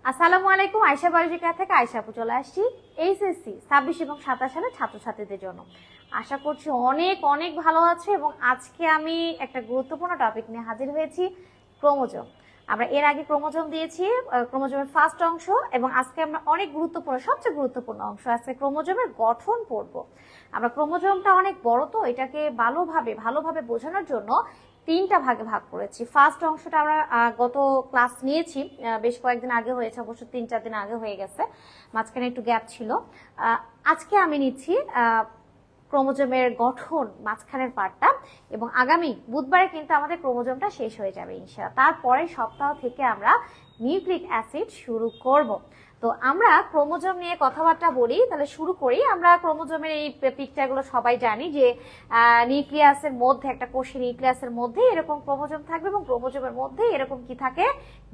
আসসালামু আলাইকুম। আয়শা বায়োলজিক্যার থেকে আয়শা আপু চলে আসছি এইচএসসি 26 এবং 27 সালের ছাত্রছাত্রীদের জন্য। আশা করছি অনেক অনেক ভালো আছে এবং আজকে আমি একটা গুরুত্বপূর্ণ টপিক নিয়ে হাজির হয়েছি, ক্রোমোজোম। আমরা এর আগে ক্রোমোজোম দিয়েছি, ক্রোমোজোমের ফার্স্ট অংশ, এবং আজকে আমরা অনেক গুরুত্বপূর্ণ, সবচেয়ে গুরুত্বপূর্ণ অংশ আজকে ক্রোমোজোমের গঠন পড়ব। আমরা ক্রোমোজোমটা অনেক বড়, তো এটাকে ভালোভাবে বোঝানোর জন্য তিনটা ভাগে ভাগ করেছি। ফার্স্ট অংশটা আমরা গত ক্লাস নিয়েছি, বেশ কয়েকদিন আগে হয়েছে, অবশ্য 3-4 দিন আগে হয়ে গেছে, মাঝখানে একটু গ্যাপ ছিল। আজকে আমি নিচ্ছি ক্রোমোজোমের গঠন মাঝখানের পার্টটা, এবং আগামী বুধবারে কিন্তু আমাদের ক্রোমোজোমটা শেষ হয়ে যাবে ইনশাআল্লাহ। তারপরে সপ্তাহ থেকে আমরা নিউক্লিক অ্যাসিড শুরু করব। তো আমরা ক্রোমোজোম নিয়ে কথাবার্তা বলি, তাহলে শুরু করি। আমরা ক্রোমোজোমের এই পিকচারগুলো সবাই জানি যে নিউক্লিয়াসের মধ্যে, একটা কোষে নিউক্লিয়াসের মধ্যে এরকম ক্রোমোজোম থাকবে, এবং ক্রোমোজোমের মধ্যে এরকম কি থাকে,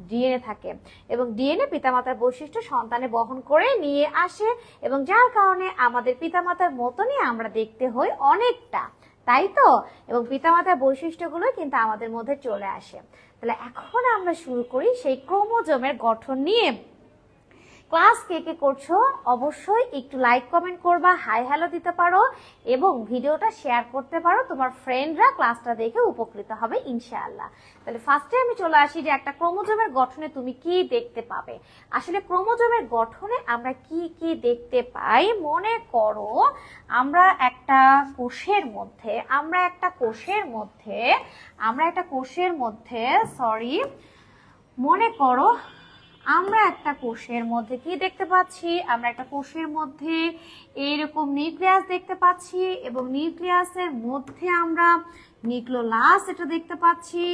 ডিএনএ থাকে, এবং ডিএনএ পিতামাতার বৈশিষ্ট্য সন্তানে বহন করে নিয়ে আসে, এবং যার কারণে আমাদের পিতামাতার মতনই আমরা দেখতে হই অনেকটা, তাই তো? এবং পিতামাতার বৈশিষ্ট্যগুলো কিন্তু আমাদের মধ্যে চলে আসে। তাহলে এখন আমরা শুরু করি সেই ক্রোমোজোমের গঠন নিয়ে। ক্লাস কে কে করছো অবশ্যই একটু লাইক কমেন্ট করবা, হাই হ্যালো দিতে পারো, এবং ভিডিওটা শেয়ার করতে পারো, তোমার ফ্রেন্ডরা ক্লাসটা দেখে উপকৃত হবে ইনশাআল্লাহ। তাহলে ফার্স্টে আমি চলে আসি যে একটা ক্রোমোজোমের গঠনে তুমি কি দেখতে পাবে। আসলে ক্রোমোজোমের গঠনে আমরা কি কি দেখতে পাই, মনে করো আমরা একটা কোষের মধ্যে মনে করো আমরা একটা কোষের মধ্যে কি দেখতে পাচ্ছি, আমরা একটা কোষের মধ্যে এইরকম নিউক্লিয়াস দেখতে পাচ্ছি, এবং নিউক্লিয়াসের মধ্যে আমরা নিউক্লিওলাস এটা দেখতে পাচ্ছি,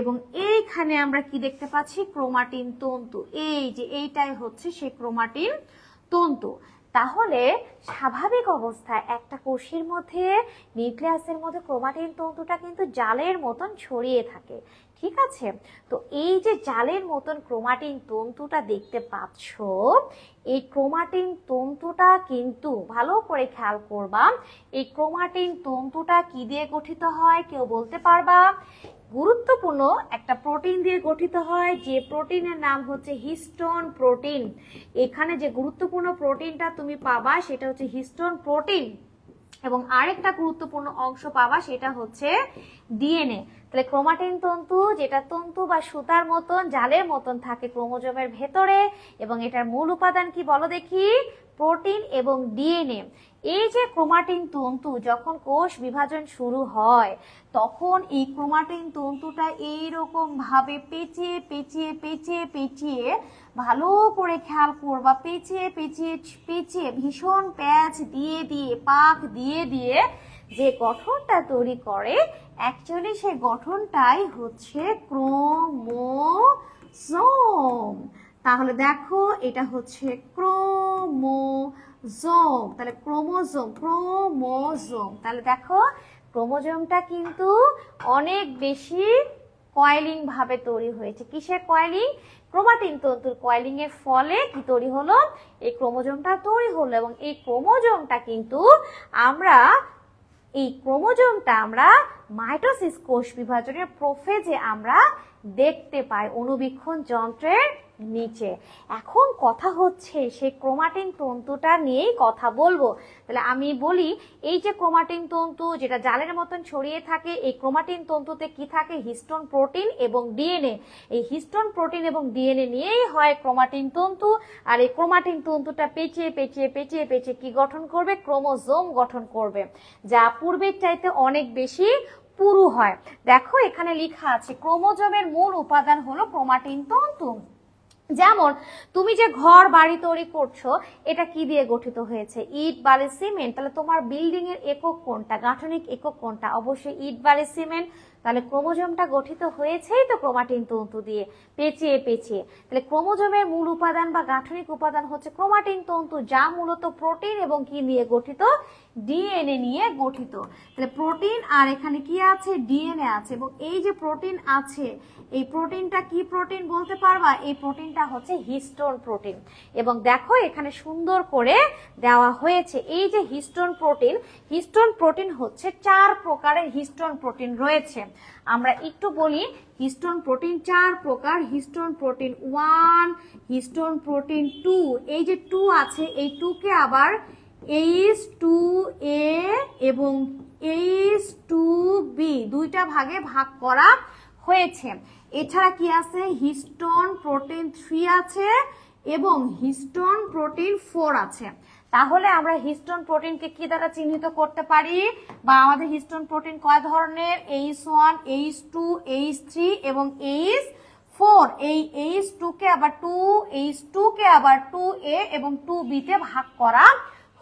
এবং এইখানে আমরা কি দেখতে পাচ্ছি, ক্রোমাটিন তন্তু। এই যে এইটাই হচ্ছে সেই ক্রোমাটিন তন্তু। তাহলে স্বাভাবিক অবস্থায় একটা কোষের মধ্যে, নিউক্লিয়াসের মধ্যে ক্রোমাটিন তন্তুটা কিন্তু জালের মতন ছড়িয়ে থাকে, ঠিক আছে? তো এই যে জালের মতন ক্রোমাটিন তন্তুটা দেখতে পাচ্ছ, এই ক্রোমাটিন তন্তুটা কিন্তু ভালো করে খেয়াল করবা, এই ক্রোমাটিন তন্তুটা কি দিয়ে গঠিত হয় কেউ বলতে পারবা? গুরুত্বপূর্ণ একটা প্রোটিন দিয়ে গঠিত হয়, যে প্রোটিনের নাম হচ্ছে হিস্টোন প্রোটিন। এখানে যে গুরুত্বপূর্ণ প্রোটিনটা তুমি পাবা সেটা হচ্ছে হিস্টোন প্রোটিন, এবং আরেকটা গুরুত্বপূর্ণ অংশ পাবা সেটা হচ্ছে ডিএনএ। তাহলে ক্রোমাটিন তন্তু, যেটা তন্তু বা সুতার মতন, জালের মতন থাকে ক্রোমোজোমের ভেতরে, এবং এটার মূল উপাদান কি বলো দেখি? প্রোটিন এবং ডিএনএ। এই যে ক্রোমাটিন তন্তু, যখন কোষ বিভাজন শুরু হয় তখন এই ক্রোমাটিন তন্তুটা এইরকম ভাবে পেঁচিয়ে পেঁচিয়ে পেঁচিয়ে পেঁচিয়ে, ভালো করে খেয়াল করবা, পেঁচিয়ে পেঁচিয়ে পেঁচিয়ে ভীষণ প্যাচ দিয়ে দিয়ে, পাক দিয়ে দিয়ে যে গঠনটা তৈরি করে, অ্যাকচুয়ালি সেই গঠনটাই হচ্ছে ক্রোমোজোম। তাহলে দেখো এটা হচ্ছে ক্রোমোজোম। তাহলে ক্রোমোজোম। তাহলে দেখো ক্রোমোজোমটা কিন্তু অনেক বেশি কয়েলিং ভাবে তৈরি হয়েছে। কিসের কয়েলিং? ক্রোমাটিন তন্তুর কয়েলিং এর ফলে কি তৈরি হলো? এই ক্রোমোজোমটা তৈরি হলো, এবং এই ক্রোমোজোমটা কিন্তু আমরা মাইটোসিস কোষ বিভাজনের প্রোফেজে আমরা দেখতে পাই, অণুবীক্ষণ যন্ত্রের নিচে। এখন কথা হচ্ছে সেই ক্রোমাটিন তন্তুটা নিয়েই কথা বলবো। তাহলে আমি বলি, এই যে ক্রোমাটিন তন্তু যেটা জালের মতন ছড়িয়ে থাকে, এই ক্রোমাটিন তন্তুতে কি থাকে? হিস্টোন প্রোটিন এবং ডিএনএ। এই হিস্টোন প্রোটিন এবং ডিএনএ নিয়েই হয় ক্রোমাটিন তন্তু, আর এই ক্রোমাটিন তন্তুটা পেঁচিয়ে পেঁচিয়ে পেঁচিয়ে পেঁচিয়ে কি গঠন করবে? ক্রোমোজোম গঠন করবে, যা পূর্বের চাইতে অনেক বেশি পুরু হয়। দেখো এখানে লেখা আছে ক্রোমোজোমের মূল উপাদান হলো ক্রোমাটিন তন্তু। যেমন তুমি যে ঘর বাড়ি তৈরি করছো, এটা কি দিয়ে গঠিত হয়েছে? ইট, বালি, সিমেন্ট। তাহলে তোমার বিল্ডিং এর একক কোনটা, গাঠনিক একক কোনটা? অবশ্যই ইট, বালি, সিমেন্ট। তাহলে ক্রোমোজোমটা গঠিত হয়েছেই তো ক্রোমাটিন তন্তু দিয়ে, পেঁচিয়ে পেঁচিয়ে। তাহলে ক্রোমোজোমের মূল উপাদান বা গাঠনিক উপাদান হচ্ছে ক্রোমাটিন তন্তু, যা মূলত প্রোটিন এবং কি নিয়ে গঠিত? ডিএনএ নিয়ে গঠিত। তাহলে প্রোটিন আর এখানে কি আছে? ডিএনএ আছে, এবং এই যে প্রোটিন আছে, এই প্রোটিনটা কি প্রোটিন বলতে পারবা? এই প্রোটিনটা হচ্ছে হিস্টোন প্রোটিন। এবং দেখো এখানে সুন্দর করে দেওয়া হয়েছে এই যে হিস্টোন প্রোটিন হচ্ছে 4 প্রকারের হিস্টোন প্রোটিন রয়েছে। আমরা একটু বলি, হিস্টোন প্রোটিন 4 প্রকার। হিস্টোন প্রোটিন 1, হিস্টোন প্রোটিন 2, এই যে 2 আছে এই 2 কে আবার H2A এবং H2B দুইটা ভাগে ভাগ করা হয়েছে। এছাড়া কি আছে, হিস্টোন প্রোটিন 3 আছে এবং হিস্টোন প্রোটিন 4 আছে। তাহলে আমরা হিস্টোন প্রোটিনকে কি দ্বারা চিহ্নিত করতে পারি, বা আমাদের হিস্টোন প্রোটিন কয় ধরনের, H1, H2, H3 এবং H4। এই H2 কে আবার 2, H2 কে আবার 2A এবং 2B তে ভাগ করা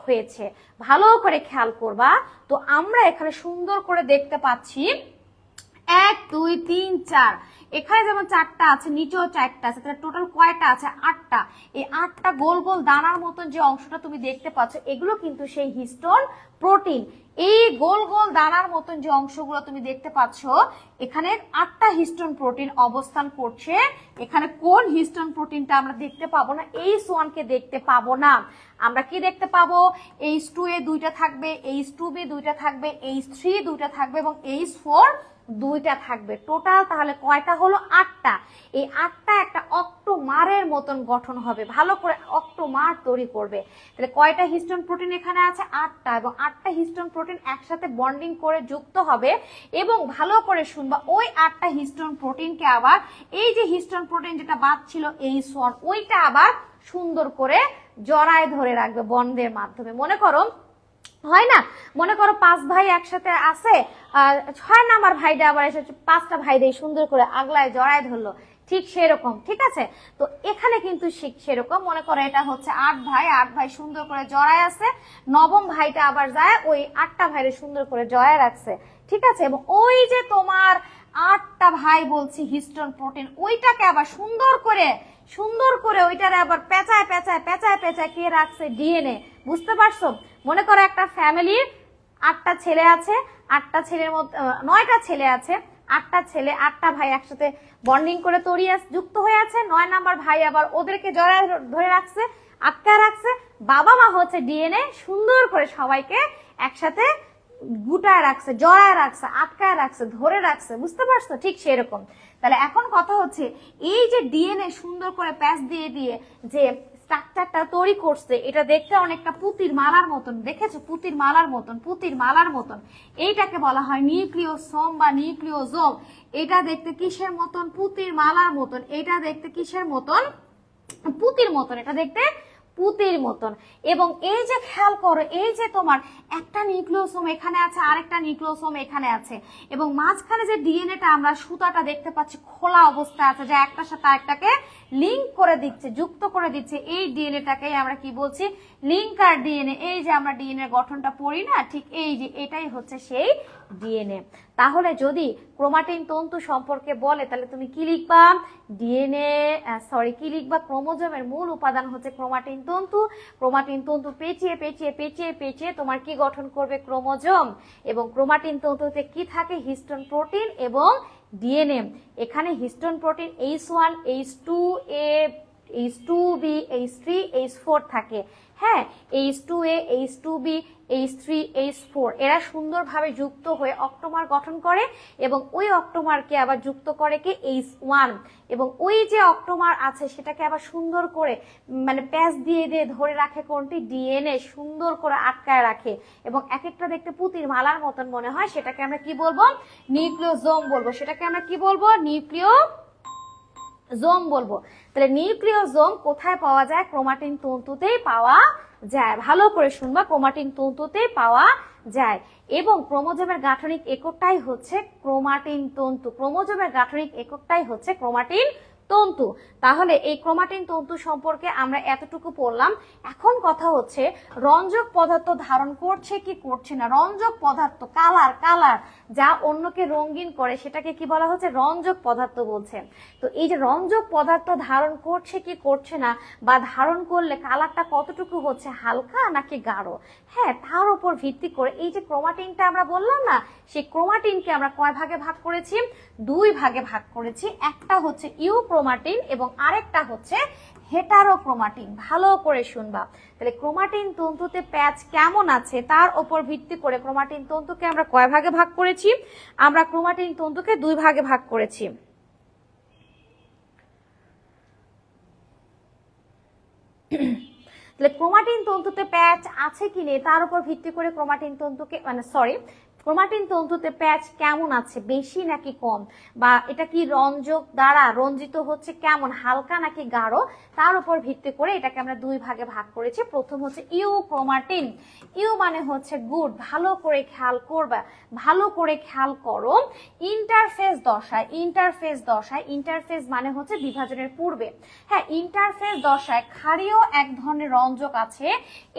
হয়েছে। ভালো করে খেয়াল করবা। তো আমরা এখানে সুন্দর করে দেখতে পাচ্ছি 1 2 3 4, এখানে যেমন 4টা আছে, নিচেও 4টা আছে, তাহলে টোটাল কয়টা আছে, 8টা। এই 8টা গোল গোল দানার মতন যে অংশটা তুমি দেখতে পাচ্ছ এগুলো কিন্তু সেই হিস্টোন প্রোটিন। এই গোল গোল দানার মতন যে অংশগুলো তুমি দেখতে পাচ্ছ এখানে 8টা হিস্টোন প্রোটিন অবস্থান করছে। এখানে কোন হিস্টোন প্রোটিনটা আমরা দেখতে পাবো না, H1 কে দেখতে পাবো না। আমরা কি দেখতে পাবো, H2A দুইটা থাকবে, H2B দুইটা থাকবে, H3 দুইটা থাকবে এবং H4 দুইটা থাকবে। টোটাল তাহলে কয়টা হলো, 8টা। এই 8টা একটা অক্টোমারের মতন গঠন হবে, ভালো করে অক্টোমার তৈরি করবে। তাহলে কয়টা হিস্টোন প্রোটিন এখানে আছে, 8টা, এবং 8টা হিস্টোন প্রোটিন একসাথে বন্ডিং করে যুক্ত হবে। এবং ভালো করে শুনবা, ওই 8টা হিস্টোন প্রোটিনকে আবার এই যে হিস্টোন প্রোটিন যেটা বাদ ছিল H1, ওইটা আবার সুন্দর করে জড়ায় ধরে রাখবে বন্ডের মাধ্যমে। মনে করো হয় না, মনে করো 5 ভাই একসাথে আছে, 6 নাম্বার ভাইটা আবার এসে 5টা ভাইদের সুন্দর করে আগলায় জড়ায় ধরলো, ঠিক সেরকম। ঠিক আছে, তো এখানে কিন্তু সেরকম মনে করো এটা হচ্ছে 8 ভাই, 8 ভাই সুন্দর করে জড়ায় আছে, 9ম ভাইটা আবার যায় ওই 8টা ভাইরে সুন্দর করে জড়ায় রাখছে। ঠিক আছে, এবং ওই যে তোমার 8টা ভাই বলছি হিস্টোন প্রোটিন, ওইটাকে আবার সুন্দর করে ওইটারে আবার পেঁচায় পেঁচায় পেঁচায় পেঁচায় কে রাখছে, ডিএনএ। বুঝতে পারছো, মনে করো একটা ফ্যামিলির 8টা ছেলে আছে, 8টা ছেলের মধ্যে 9টা ছেলে আছে, 8টা ছেলে 8টা ভাই একসাথে বন্ডিং করে যুক্ত হয়ে আছে। 9 নাম্বার ভাই আবার ওদেরকে জড়ায় ধরে রাখছে, আটকায় রাখছে। বাবা মা হচ্ছে ডিএনএ সুন্দর করে সবাইকে একসাথে গুটায় রাখছে, জড়ায় রাখছে, আটকায় রাখছে, ধরে রাখছে। বুঝতে পারছো, ঠিক সেরকম। তাহলে এখন কথা হচ্ছে এই যে ডিএনএ সুন্দর করে প্যাচ দিয়ে দিয়ে যে স্ট্রাকচারটা তৈরি করছে, এটা দেখতে অনেকটা পুতির মালার মতন, দেখেছো, পুতির মালার মতন। এইটাকে বলা হয় নিউক্লিওসোম বা নিউক্লিওজোম। এটা দেখতে কিসের মতন, পুতির মালার মতন। এটা দেখতে কিসের মতন, পুতির মতন। এটা দেখতে পুতির মতন। এবং এই যে খেয়াল করো, এই যে তোমার একটা নিউক্লিওসোম এখানে আছে, আরেকটা নিউক্লিওসোম এখানে আছে, এবং মাঝখানে যে ডিএনএটা আমরা সুতাটা দেখতে পাচ্ছি খোলা অবস্থায় আছে, যে একটার সাথে আরেকটাকে লিংক করে দিচ্ছে, যুক্ত করে দিচ্ছে। এই ডিএনএটাকেই আমরা কি বলছি, লিঙ্কার ডিএনএ। এই যে আমরা ডিএনএ গঠনটা পড়ি না, ঠিক এই যে এটাই হচ্ছে সেই ডিএনএ। তাহলে যদি ক্রোমাটিন তন্তু সম্পর্কে বলে তাহলে তুমি কি লিখবা, ক্রোমোজোমের মূল উপাদান হচ্ছে ক্রোমাটিন তন্তু। ক্রোমাটিন তন্তু পেঁচিয়ে পেঁচিয়ে পেঁচিয়ে পেঁচিয়ে তোমার কি গঠন করবে, ক্রোমোজোম। এবং ক্রোমাটিন তন্তুতে কি থাকে, হিস্টোন প্রোটিন এবং ডিএনএ। এখানে histone protein H1, H2A, H2B, H3, H4 থাকে। হ্যাঁ, H2A, H2B, H3, H4 এরা সুন্দরভাবে যুক্ত হয়ে অক্টোমার গঠন করে, এবং ওই অক্টোমারকে আবার যুক্ত করে কি, H1। এবং ওই যে অক্টোমার আছে সেটাকে আবার সুন্দর করে মানে প্যাচ দিয়ে দিয়ে ধরে রাখে কোনটি, ডিএনএ সুন্দর করে আটকায় রাখে। এবং এক একটা দেখতে পুতির মালার মতন মনে হয়, সেটাকে আমরা কি বলবো, নিউক্লিওজোম বলবো। সেটাকে আমরা কি বলবো, নিউক্লিওজোম বলবো। তাহলে নিউক্লিওজোম কোথায় পাওয়া যায়, ক্রোমাটিন তন্তুতেই পাওয়া যায়। ভালো করে শুনবা, ক্রোমাটিন তন্তুতেই পাওয়া যায়। এবং ক্রোমোজোমের গাঠনিক এককটাই হচ্ছে ক্রোমাটিন তন্তু। ক্রোমোজোমের গাঠনিক এককটাই হচ্ছে ক্রোমাটিন তন্তু। তাহলে এই ক্রোমাটিন তন্তু সম্পর্কে আমরা এতটুকু পড়লাম। এখন কথা হচ্ছে রঞ্জক পদার্থ ধারণ করছে কি করছে না। রঞ্জক পদার্থ, কালার যা অন্যকে রঙিন করে সেটাকে কি বলা হচ্ছে, রঞ্জক পদার্থ বলছে। তো এই যে রঞ্জক পদার্থ ধারণ করছে কি করছে না, বা ধারণ করলে কালারটা কতটুকু হচ্ছে, হালকা নাকি গাঢ়, হ্যাঁ, তার উপর ভিত্তি করে এই যে ক্রোমাটিনটা আমরা বললাম না, সেই ক্রোমাটিনকে আমরা কয় ভাগে ভাগ করেছি, 2 ভাগে ভাগ করেছি। একটা হচ্ছে ইউক্রোমাটিন এবং আরেকটা হচ্ছে হেটারোক্রোমাটিন। ভালো করে শুনবা। তাহলে ক্রোমাটিন তন্তুতে প্যাচ কেমন আছে তার উপর ভিত্তি করে ক্রোমাটিন তন্তুকে আমরা কয় ভাগে ভাগ করেছি, আমরা ক্রোমাটিন তন্তুকে 2 ভাগে ভাগ করেছি। তাহলে ক্রোমাটিন তন্তুতে প্যাচ আছে কি নেই তার উপর ভিত্তি করে ক্রোমাটিন তন্তুকে ক্রোমাটিন তন্তুতে প্যাচ কেমন আছে, বেশি নাকি কম, বা এটা কি রঞ্জক দ্বারা রঞ্জিত হচ্ছে কেমন, হালকা নাকি গাঢ়, তার উপর ভিত্তি করে এটাকে আমরা দুই ভাগে ভাগ করেছি। প্রথম হচ্ছে ইউক্রোমাটিন। ইউ মানে হচ্ছে গুড, ভালো করে খেয়াল করবা, ভালো করে খেয়াল করো। ইন্টারফেজ দশায়, ইন্টারফেজ মানে হচ্ছে বিভাজনের পূর্বে, হ্যাঁ ইন্টারফেজ দশায় ক্ষারীয় এক ধরনের রঞ্জক আছে।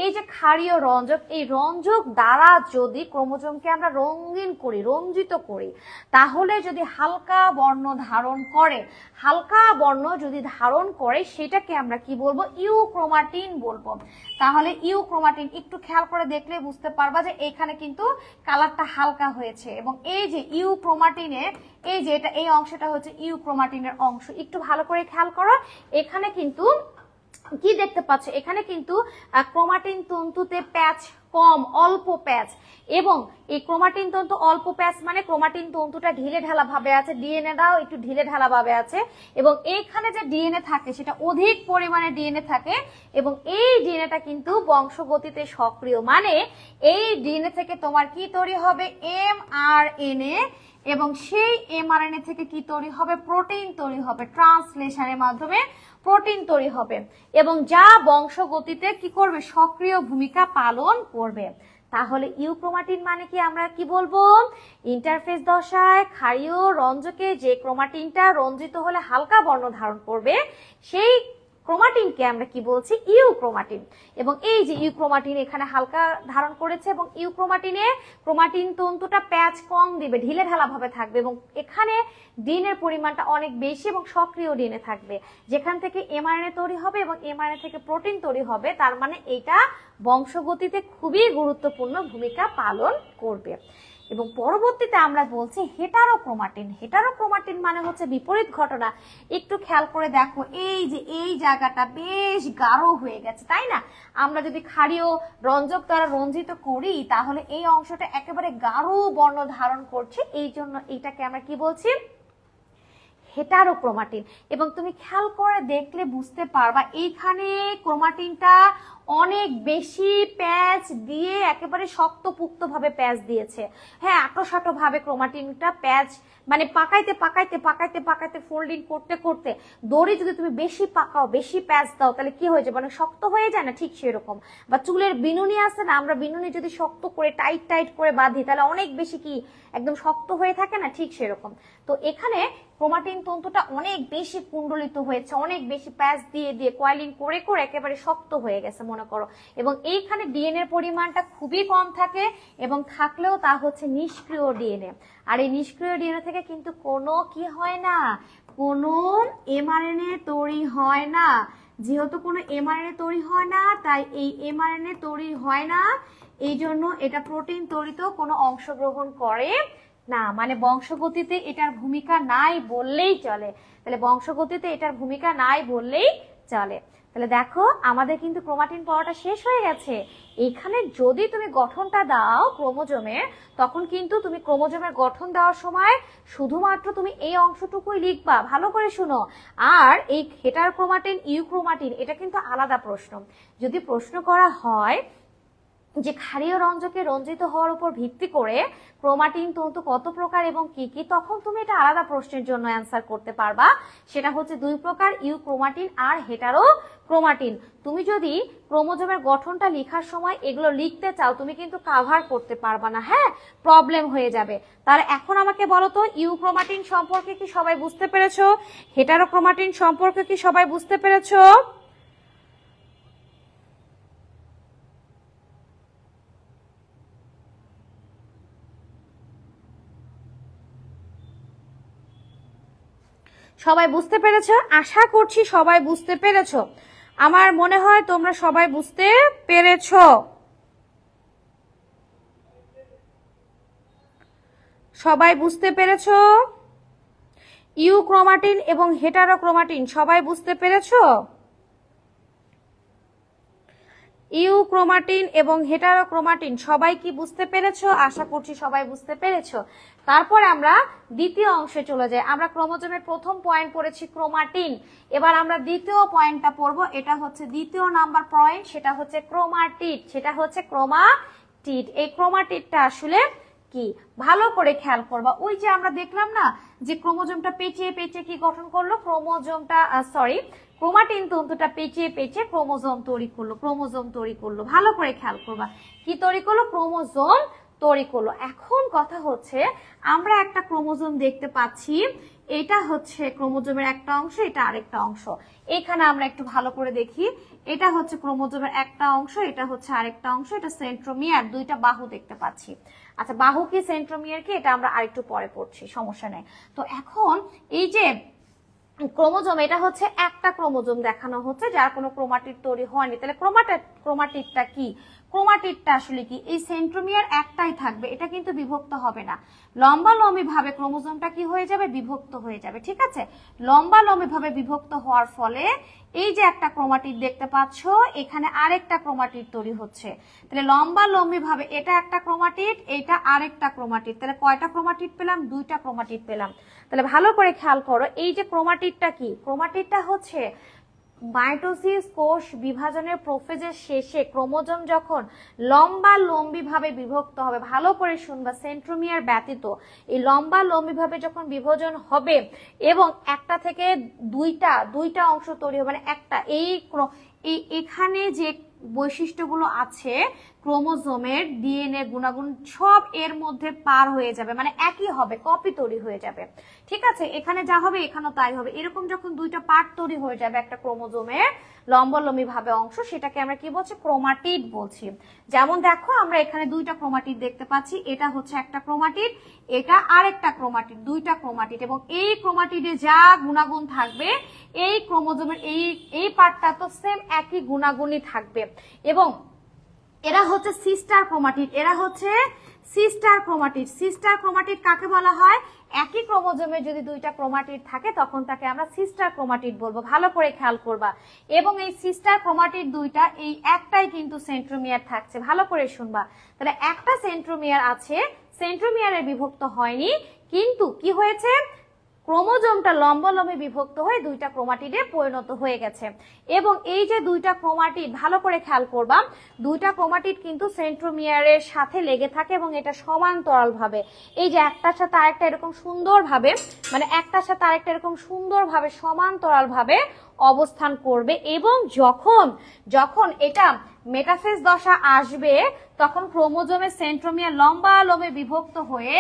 এই যে ক্ষারীয় রঞ্জক, এই রঞ্জক দ্বারা যদি ক্রোমোজোমকে আমরা রঙিন করি, রঞ্জিত করি, তাহলে যদি হালকা বর্ণ ধারণ করে, হালকা বর্ণ যদি ধারণ করে সেটাকে আমরা কি বলবো, ইউক্রোমাটিন বলবো। তাহলে ইউক্রোমাটিন একটু খেয়াল করে দেখলে বুঝতে পারবা যে এখানে কিন্তু কালারটা হালকা হয়েছে, এবং এই যে ইউক্রোমাটিনে এই যে এটা এই অংশটা হচ্ছে ইউক্রোমাটিনের অংশ। একটু ভালো করে খেয়াল করো, এখানে কিন্তু কি দেখতে পাচ্ছ, এখানে কিন্তু ক্রোমাটিন তন্তুতে প্যাচ কম, অল্প প্যাচ, এবং এই ক্রোমাটিন তন্তু অল্প প্যাচ মানে ক্রোমাটিন তন্তুটা ঢিলে ঢালা ভাবে আছে, ডিএনএটাও একটু ঢিলে ঢালা ভাবে আছে, এবং এইখানে যে ডিএনএ থাকে সেটা অধিক পরিমাণে ডিএনএ থাকে, এবং এই ডিএনএটা কিন্তু বংশগতিতে সক্রিয়, মানে এই ডিএনএ থেকে তোমার কি তৈরি হবে, এমআরএনএ, এবং সেই এমআরএনএ থেকে কি তৈরি হবে, প্রোটিন তৈরি হবে, ট্রান্সলেশনের মাধ্যমে প্রোটিন তৈরি হবে, এবং যা বংশগতিতে কি করবে, সক্রিয় ভূমিকা পালন করবে। তাহলে ইউক্রোমাটিন মানে কি, আমরা কি বলবো, ইন্টারফেজ দশায় ক্ষারীয় রঞ্জকে যে ক্রোমাটিনটা রঞ্জিত হলে হালকা বর্ণ ধারণ করবে সেই ক্রোমাটিনকে আমরা কি বলছি, ইউক্রোমাটিন। এবং এই যে ইউক্রোমাটিন এখানে হালকা ধারণ করেছে, এবং ইউক্রোমাটিনে ক্রোমাটিন তন্তুটা প্যাচ কম দিবে, ঢিলে ঢালা ভাবে থাকবে, এবং এখানে ডিএনএর পরিমাণটা অনেক বেশি এবং সক্রিয় ডিএনএ থাকবে, যেখান থেকে এমআরএনএ তৈরি হবে এবং এমআরএনএ থেকে প্রোটিন তৈরি হবে। তার মানে এটা বংশগতিতে খুবই গুরুত্বপূর্ণ ভূমিকা পালন করবে। এবং পরবর্তীতে আমরা বলছি হেটারোক্রোমাটিন। হেটারোক্রোমাটিন মানে হচ্ছে বিপরীত ঘটনা। একটু খেয়াল করে দেখো, এই যে এই জায়গাটা বেশ গাঢ় হয়ে গেছে, তাই না? আমরা যদি ক্ষারীয় রঞ্জক দ্বারা রঞ্জিত করি তাহলে এই অংশটা একেবারে গাঢ় বর্ণ ধারণ করছে, এই জন্য এটাকে আমরা কি বলছি, হেটারোক্রোমাটিন। এবং তুমি খেয়াল করে দেখলে বুঝতে পারবা এইখানে ক্রোমাটিনটা অনেক বেশি প্যাচ দিয়ে একেবারে শক্তপুক্ত ভাবে প্যাচ দিয়েছে, হ্যাঁ আটোসাটো ভাবে ক্রোমাটিনটা প্যাচ মানে পাকাইতে পাকাইতে পাকাইতে পাকাইতে ফোল্ডিং করতে করতে, দড়ি যদি তুমি বেশি পাকাও, বেশি প্যাচ দাও তাহলে কি হয়ে যায়, মানে শক্ত হয়ে যায় না, ঠিক সেরকম। বা চুলের বিনুনি আছে না, আমরা বিনুনি যদি শক্ত করে টাইট টাইট করে বাঁধি তাহলে অনেক বেশি কি একদম শক্ত হয়ে থাকে না, ঠিক সেরকম। তো এখানে ক্রোমাটিন তন্তুটা অনেক বেশি কুণ্ডলিত হয়েছে, অনেক বেশি প্যাচ দিয়ে দিয়ে কয়েলিং করে করে একেবারে শক্ত হয়ে গেছে মনে করো, এবং এইখানে ডিএনএর পরিমাণটা খুবই কম থাকে, এবং থাকলেও তা হচ্ছে নিষ্ক্রিয় ডিএনএ। আর এই নিষ্ক্রিয় ডিএনএ থেকে কিন্তু কোনো কি হয় না, কোনো এমআরএনএ তৈরি হয় না। যেহেতু কোনো এমআরএনএ তৈরি হয় না, তাই এই এমআরএনএ তৈরি হয় না, এই জন্য এটা প্রোটিন তৈরিতেও কোনো অংশগ্রহণ করে না, মানে বংশগতিতে এটার ভূমিকা নাই বললেই চলে। তাহলে বংশগতিতে এটার ভূমিকা নাই বললেই চলে। তাহলে দেখো আমাদের কিন্তু ক্রোমাটিন পড়াটা শেষ হয়ে গেছে। এখানে যদি তুমি গঠনটা দাও ক্রোমোজোমের, তখন কিন্তু তুমি ক্রোমোজোমের গঠন দেওয়ার সময় শুধুমাত্র তুমি এই অংশটুকুই লিখবা, ভালো করে শুনো। আর এই হেটারোক্রোমাটিন ইউক্রোমাটিন এটা কিন্তু আলাদা প্রশ্ন। যদি প্রশ্ন করা হয় যে ক্ষারীয় রঞ্জকে রঞ্জিত হওয়ার উপর ভিত্তি করে ক্রোমাটিন তন্তু কত প্রকার এবং কি কি, তখন তুমি এটা আলাদা প্রশ্নের জন্য অ্যান্সার করতে পারবা। সেটা হচ্ছে দুই প্রকার, ইউক্রোমাটিন আর হেটারোক্রোমাটিন। তুমি যদি ক্রোমোজোমের গঠনটা লেখার সময় এগুলো লিখতে চাও তুমি কিন্তু কাভার করতে পারবা না, হ্যাঁ প্রবলেম হয়ে যাবে। তাহলে এখন আমাকে বলো তো, ইউক্রোমাটিন সম্পর্কে কি সবাই বুঝতে পেরেছো? হেটারোক্রোমাটিন সম্পর্কে কি সবাই বুঝতে পেরেছো? সবাই বুঝতে পেরেছো? আশা করছি সবাই বুঝতে পেরেছো। আমার মনে হয় তোমরা সবাই বুঝতে পেরেছো। সবাই বুঝতে পেরেছো? ইউক্রোমাটিন এবং হেটারোক্রোমাটিন সবাই বুঝতে পেরেছো? ইউক্রোমাটিন এবং হেটারোক্রোমাটিন সবাই কি বুঝতে পেরেছো? আশা করছি সবাই বুঝতে পেরেছো। তারপরে আমরা দ্বিতীয় অংশে চলে যাই। আমরা ক্রোমোজোমের প্রথম পয়েন্ট পড়েছি ক্রোমাটিন, এবার আমরা দ্বিতীয় পয়েন্টটা পড়বো, এটা হচ্ছে দ্বিতীয় নাম্বার পয়েন্ট, সেটা হচ্ছে ক্রোমাটিড। সেটা হচ্ছে ক্রোমাটিড। এই ক্রোমাটিডটা আসলে কি ভালো করে খেয়াল করবা। ওই যে আমরা দেখলাম না যে ক্রোমোজোমটা পেঁচিয়ে পেঁচিয়ে কি গঠন করলো, ক্রোমাটিন তন্তুটা পেঁচিয়ে পেঁচিয়ে ক্রোমোজোম তৈরি করলো। ভালো করে খেয়াল করবা কি তৈরি করলো, ক্রোমোজোম তৈরি করলো। এখন কথা হচ্ছে আমরা একটা ক্রোমোজোম দেখতে পাচ্ছি, এটা হচ্ছে ক্রোমোজোমের একটা অংশ, এটা আরেকটা অংশ। এখানে আমরা একটু ভালো করে দেখি, এটা হচ্ছে ক্রোমোজোমের একটা অংশ, এটা হচ্ছে আরেকটা অংশ, এটা সেন্ট্রোমিয়ার, দুইটা বাহু দেখতে পাচ্ছি। আচ্ছা, বাহু কি সেন্ট্রোমিয়ার কি এটা আমরা আরেকটু পরে পড়ছি, সমস্যা নেই। তো এখন এই যে ক্রোমোজোম, এটা হচ্ছে একটা ক্রোমোজোম দেখানো হচ্ছে যার কোনো ক্রোমাটিড তৈরি হয়নি। তাহলে ক্রোমাটিডটা কি, ক্রোমাটিডটা আসলে কি, এই সেন্ট্রোমিয়ার একটাই থাকবে, এটা কিন্তু বিভক্ত হবে না। লম্বালম্বি ভাবে ক্রোমোজোমটা কি হয়ে যাবে, বিভক্ত হয়ে যাবে। ঠিক আছে, লম্বালম্বি ভাবে বিভক্ত হওয়ার ফলে এই যে একটা ক্রোমাটিড দেখতে পাচ্ছ, এখানে আরেকটা ক্রোমাটিড তৈরি হচ্ছে। তাহলে লম্বালম্বি ভাবে এটা একটা ক্রোমাটিড, এটা আরেকটা ক্রোমাটিড। তাহলে কয়টা ক্রোমাটিড পেলাম, দুইটা ক্রোমাটিড পেলাম। তাহলে ভালো করে খেয়াল করো, এই যে ক্রোমাটিডটা কি, ক্রোমাটিডটা হচ্ছে মাইটোসিস কোষ বিভাজনের প্রোফেজের শেষে ক্রোমোজোম যখন লম্বালম্বি ভাবে বিভক্ত হবে, ভালো করে শুনবা, সেন্ট্রোমিয়ার ব্যতীত এই লম্বালম্বি ভাবে যখন বিভাজন হবে এবং একটা থেকে দুইটা অংশ তৈরি হবে, মানে একটা এখানে যে বৈশিষ্ট্যগুলো আছে ক্রোমোজোমের, ডিএনএ গুণাগুণ সব এর মধ্যে পার হয়ে যাবে, মানে একই হবে, কপি তৈরি হয়ে যাবে। ঠিক আছে, এখানে যা হবে এখানেও তাই হবে। এরকম যখন দুইটা পার্ট তৈরি হয়ে যাবে একটা ক্রোমোজোমের লম্বালম্বি ভাবে অংশ, সেটাকে আমরা কি বলছি, ক্রোমাটিড বলছি। যেমন দেখো আমরা এখানে দুইটা ক্রোমাটিড দেখতে পাচ্ছি, এটা হচ্ছে একটা ক্রোমাটিড, এটা আরেকটা ক্রোমাটিড, দুইটা ক্রোমাটিড। এবং এই ক্রোমাটিডে যা গুণাগুণ থাকবে এই ক্রোমোজোমের এই পার্টটা তো সেম একই গুণাগুণই থাকবে। এবং এরা হচ্ছে সিস্টার ক্রোমাটিড, এরা হচ্ছে সিস্টার ক্রোমাটিড। সিস্টার ক্রোমাটিড কাকে বলা হয়, একই ক্রোমোজোমে যদি দুইটা ক্রোমাটিড থাকে তখন তাকে আমরা সিস্টার ক্রোমাটিড বলবো। ভালো করে খেয়াল করবা। এবং এই সিস্টার ক্রোমাটিড দুইটা, এই একটাই কিন্তু সেন্ট্রোমিয়ার থাকছে, ভালো করে শুনবা। তাহলে একটা সেন্ট্রোমিয়ার আছে, সেন্ট্রোমিয়ারে বিভক্ত হয়নি, কিন্তু কি হয়েছে, ক্রোমোজোমটা লম্বালম্বি বিভক্ত হয়ে দুইটা ক্রোমাটিডে পরিণত হয়ে গেছে। এবং এই যে দুইটা ক্রোমাটিড, ভালো করে খেয়াল করবা, দুইটা ক্রোমাটিড কিন্তু সেন্ট্রোমিয়ারের সাথে লেগে থাকে এবং এটা সমান্তরাল ভাবে, এই যে একটার সাথে আরেকটা এরকম সুন্দরভাবে, মানে একটার সাথে আরেকটা এরকম সুন্দরভাবে সমান্তরাল ভাবে অবস্থান করবে। এবং যখন এটা মেটাফেজ দশা আসবে তখন ক্রোমোজোমের সেন্ট্রোমিয়ার লম্বালম্বি বিভক্ত হয়ে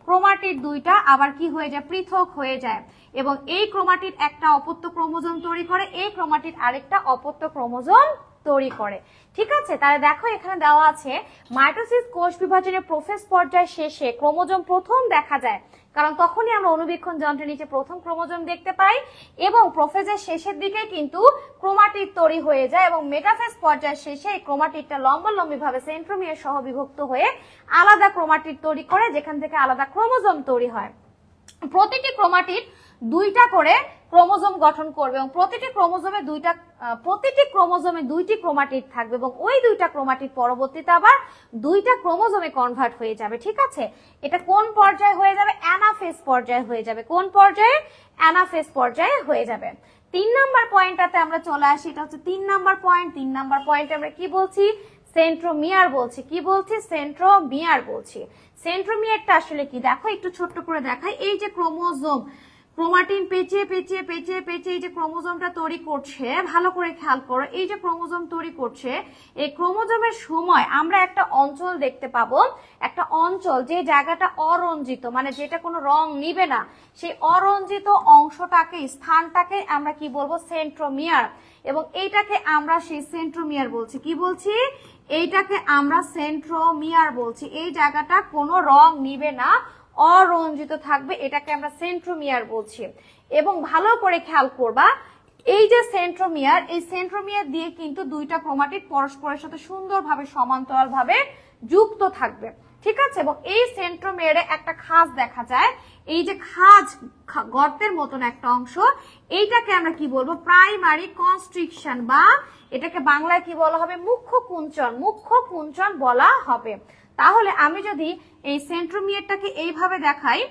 ক্রোমাটিড দুইটা আবার কি হয়ে যায়, পৃথক হয়ে যায়। এবং এই ক্রোমাটিড একটা অপত্য ক্রোমোজোম তৈরি করে, এই ক্রোমাটিড আরেকটা অপত্য ক্রোমোজোম তৈরি করে। ঠিক আছে, তাহলে দেখো এখানে দেওয়া আছে মাইটোসিস কোষ বিভাজনের প্রোফেজ পর্যায় শেষে ক্রোমোজোম প্রথম দেখা যায়, কারণ তখনই আমরা অনুবীক্ষণ যন্ত্রের নিচে প্রথম ক্রোমোজোম দেখতে পাই। এবং প্রোফেজের শেষের দিকে কিন্তু ক্রোমাটিড তৈরি হয়ে যায় এবং মেটাফেজ পর্যায়ের শেষে এই ক্রোমাটিডটা লম্বালম্বি ভাবে সেন্ট্রোমিয়ার সহ বিভক্ত হয়ে আলাদা ক্রোমাটিড তৈরি করে, যেখান থেকে আলাদা ক্রোমোজোম তৈরি হয়। প্রতিটি ক্রোমাটিড দুইটা করে ক্রোমোজোম গঠন করবে এবং প্রতিটি ক্রোমোজোমে দুইটি ক্রোমাটিড থাকবে এবং ওই দুইটা ক্রোমাটিড পরবর্তীতে আবার দুইটা ক্রোমোজোমে কনভার্ট হয়ে যাবে। ঠিক আছে, এটা কোন পর্যায়ে হয়ে যাবে, অ্যানাফেজ পর্যায়ে হয়ে যাবে। কোন পর্যায়ে, অ্যানাফেজ পর্যায়ে হয়ে যাবে। 3 নাম্বার পয়েন্টটাতে আমরা চলে আসি, এটা হচ্ছে 3 নাম্বার পয়েন্ট। 3 নাম্বার পয়েন্টে আমরা কি বলছি, সেন্ট্রোমিয়ার বলছি। কি বলছি, সেন্ট্রোমিয়ার বলছি। সেন্ট্রোমিয়ারটা আসলে কি, দেখো একটু ছোট্ট করে দেখাই। এই যে ক্রোমোজোম, ক্রোমাটিন পেঁচিয়ে পেঁচিয়ে পেঁচিয়ে পেঁচিয়ে এই যে ক্রোমোজোমটা তৈরি করছে, ভালো করে খেয়াল করো, এই যে ক্রোমোজোম তৈরি করছে, এই ক্রোমোজোমের সময় আমরা একটা অঞ্চল দেখতে পাবো, একটা অঞ্চল যে জায়গাটা অরঞ্জিত, মানে যেটা কোনো রং নিবে না, সেই অরঞ্জিত অংশটাকে, স্থানটাকে আমরা কি বলবো, সেন্ট্রোমিয়ার। এবং এইটাকে আমরা সেই সেন্ট্রোমিয়ার বলছি। কি বলছি, এইটাকে আমরা সেন্ট্রোমিয়ার বলছি। এই জায়গাটা কোনো রং নিবে না, অরঞ্জিত থাকবে, এটাকে আমরা সেন্ট্রোমিয়ার বলছি। এবং ভালো করে খেয়াল করবা, এই যে সেন্ট্রোমিয়ার, এই সেন্ট্রোমিয়ার দিয়ে কিন্তু দুইটা ক্রোমাটিড পরস্পরের সাথে সুন্দরভাবে সমান্তরাল ভাবে যুক্ত থাকবে। ঠিক আছে। এবং এই সেন্ট্রোমিয়ারে একটা খাঁজ দেখা যায়, এই যে খাঁজ গর্তের মতন একটা অংশ, এইটাকে আমরা কি বলবো, প্রাইমারি কনস্ট্রিকশন, বা এটাকে বাংলায় কি বলা হবে, মুখ্য কুঞ্চন, মুখ্য কুঞ্চন বলা হবে। তাহলে আমি যদি এই সেন্ট্রোমিয়ারটাকে এইভাবে দেখাই,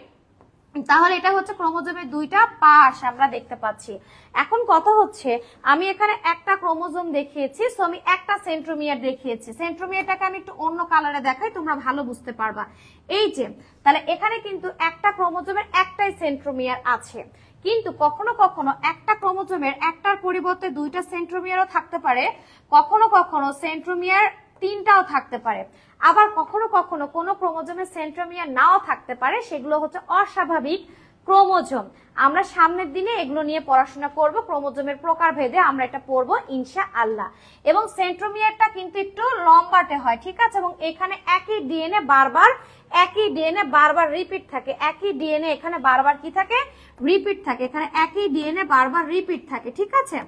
তাহলে এটা হচ্ছে ক্রোমোজোমের দুইটা পাশ আমরা দেখতে পাচ্ছি। এখন কথা হচ্ছে, আমি এখানে একটা ক্রোমোজোম দেখিয়েছি, সো আমি একটা সেন্ট্রোমিয়ার দেখিয়েছি। সেন্ট্রোমিয়ারটাকে আমি একটু অন্য কালারে দেখাই, তোমরা ভালো বুঝতে পারবা। এই যে, তাহলে এখানে কিন্তু একটা ক্রোমোজোমের একটাই সেন্ট্রোমিয়ার আছে, কিন্তু কখনো কখনো একটা ক্রোমোজোমের একটার পরিবর্তে দুইটা সেন্ট্রোমিয়ারও থাকতে পারে, কখনো কখনো সেন্ট্রোমিয়ার তিনটাও থাকতে পারে, আবার কখনো কখনো কোনো ক্রোমোজোমের সেন্ট্রোমিয়ার নাও থাকতে পারে, সেগুলো হচ্ছে অস্বাভাবিক ক্রোমোজোম। আমরা সামনের দিনে এগুলো নিয়ে পড়াশোনা করব, ক্রোমোজোমের প্রকারভেদে আমরা এটা পড়বো ইনশাআল্লাহ। এবং সেন্ট্রোমিয়ারটা কিন্তু একটু লম্বাটে হয়, ঠিক আছে, এবং এখানে একই ডিএনএ বারবার রিপিট থাকে, একই ডিএনএ এখানে বারবার কি থাকে, রিপিট থাকে, এখানে একই ডিএনএ বারবার রিপিট থাকে, ঠিক আছে,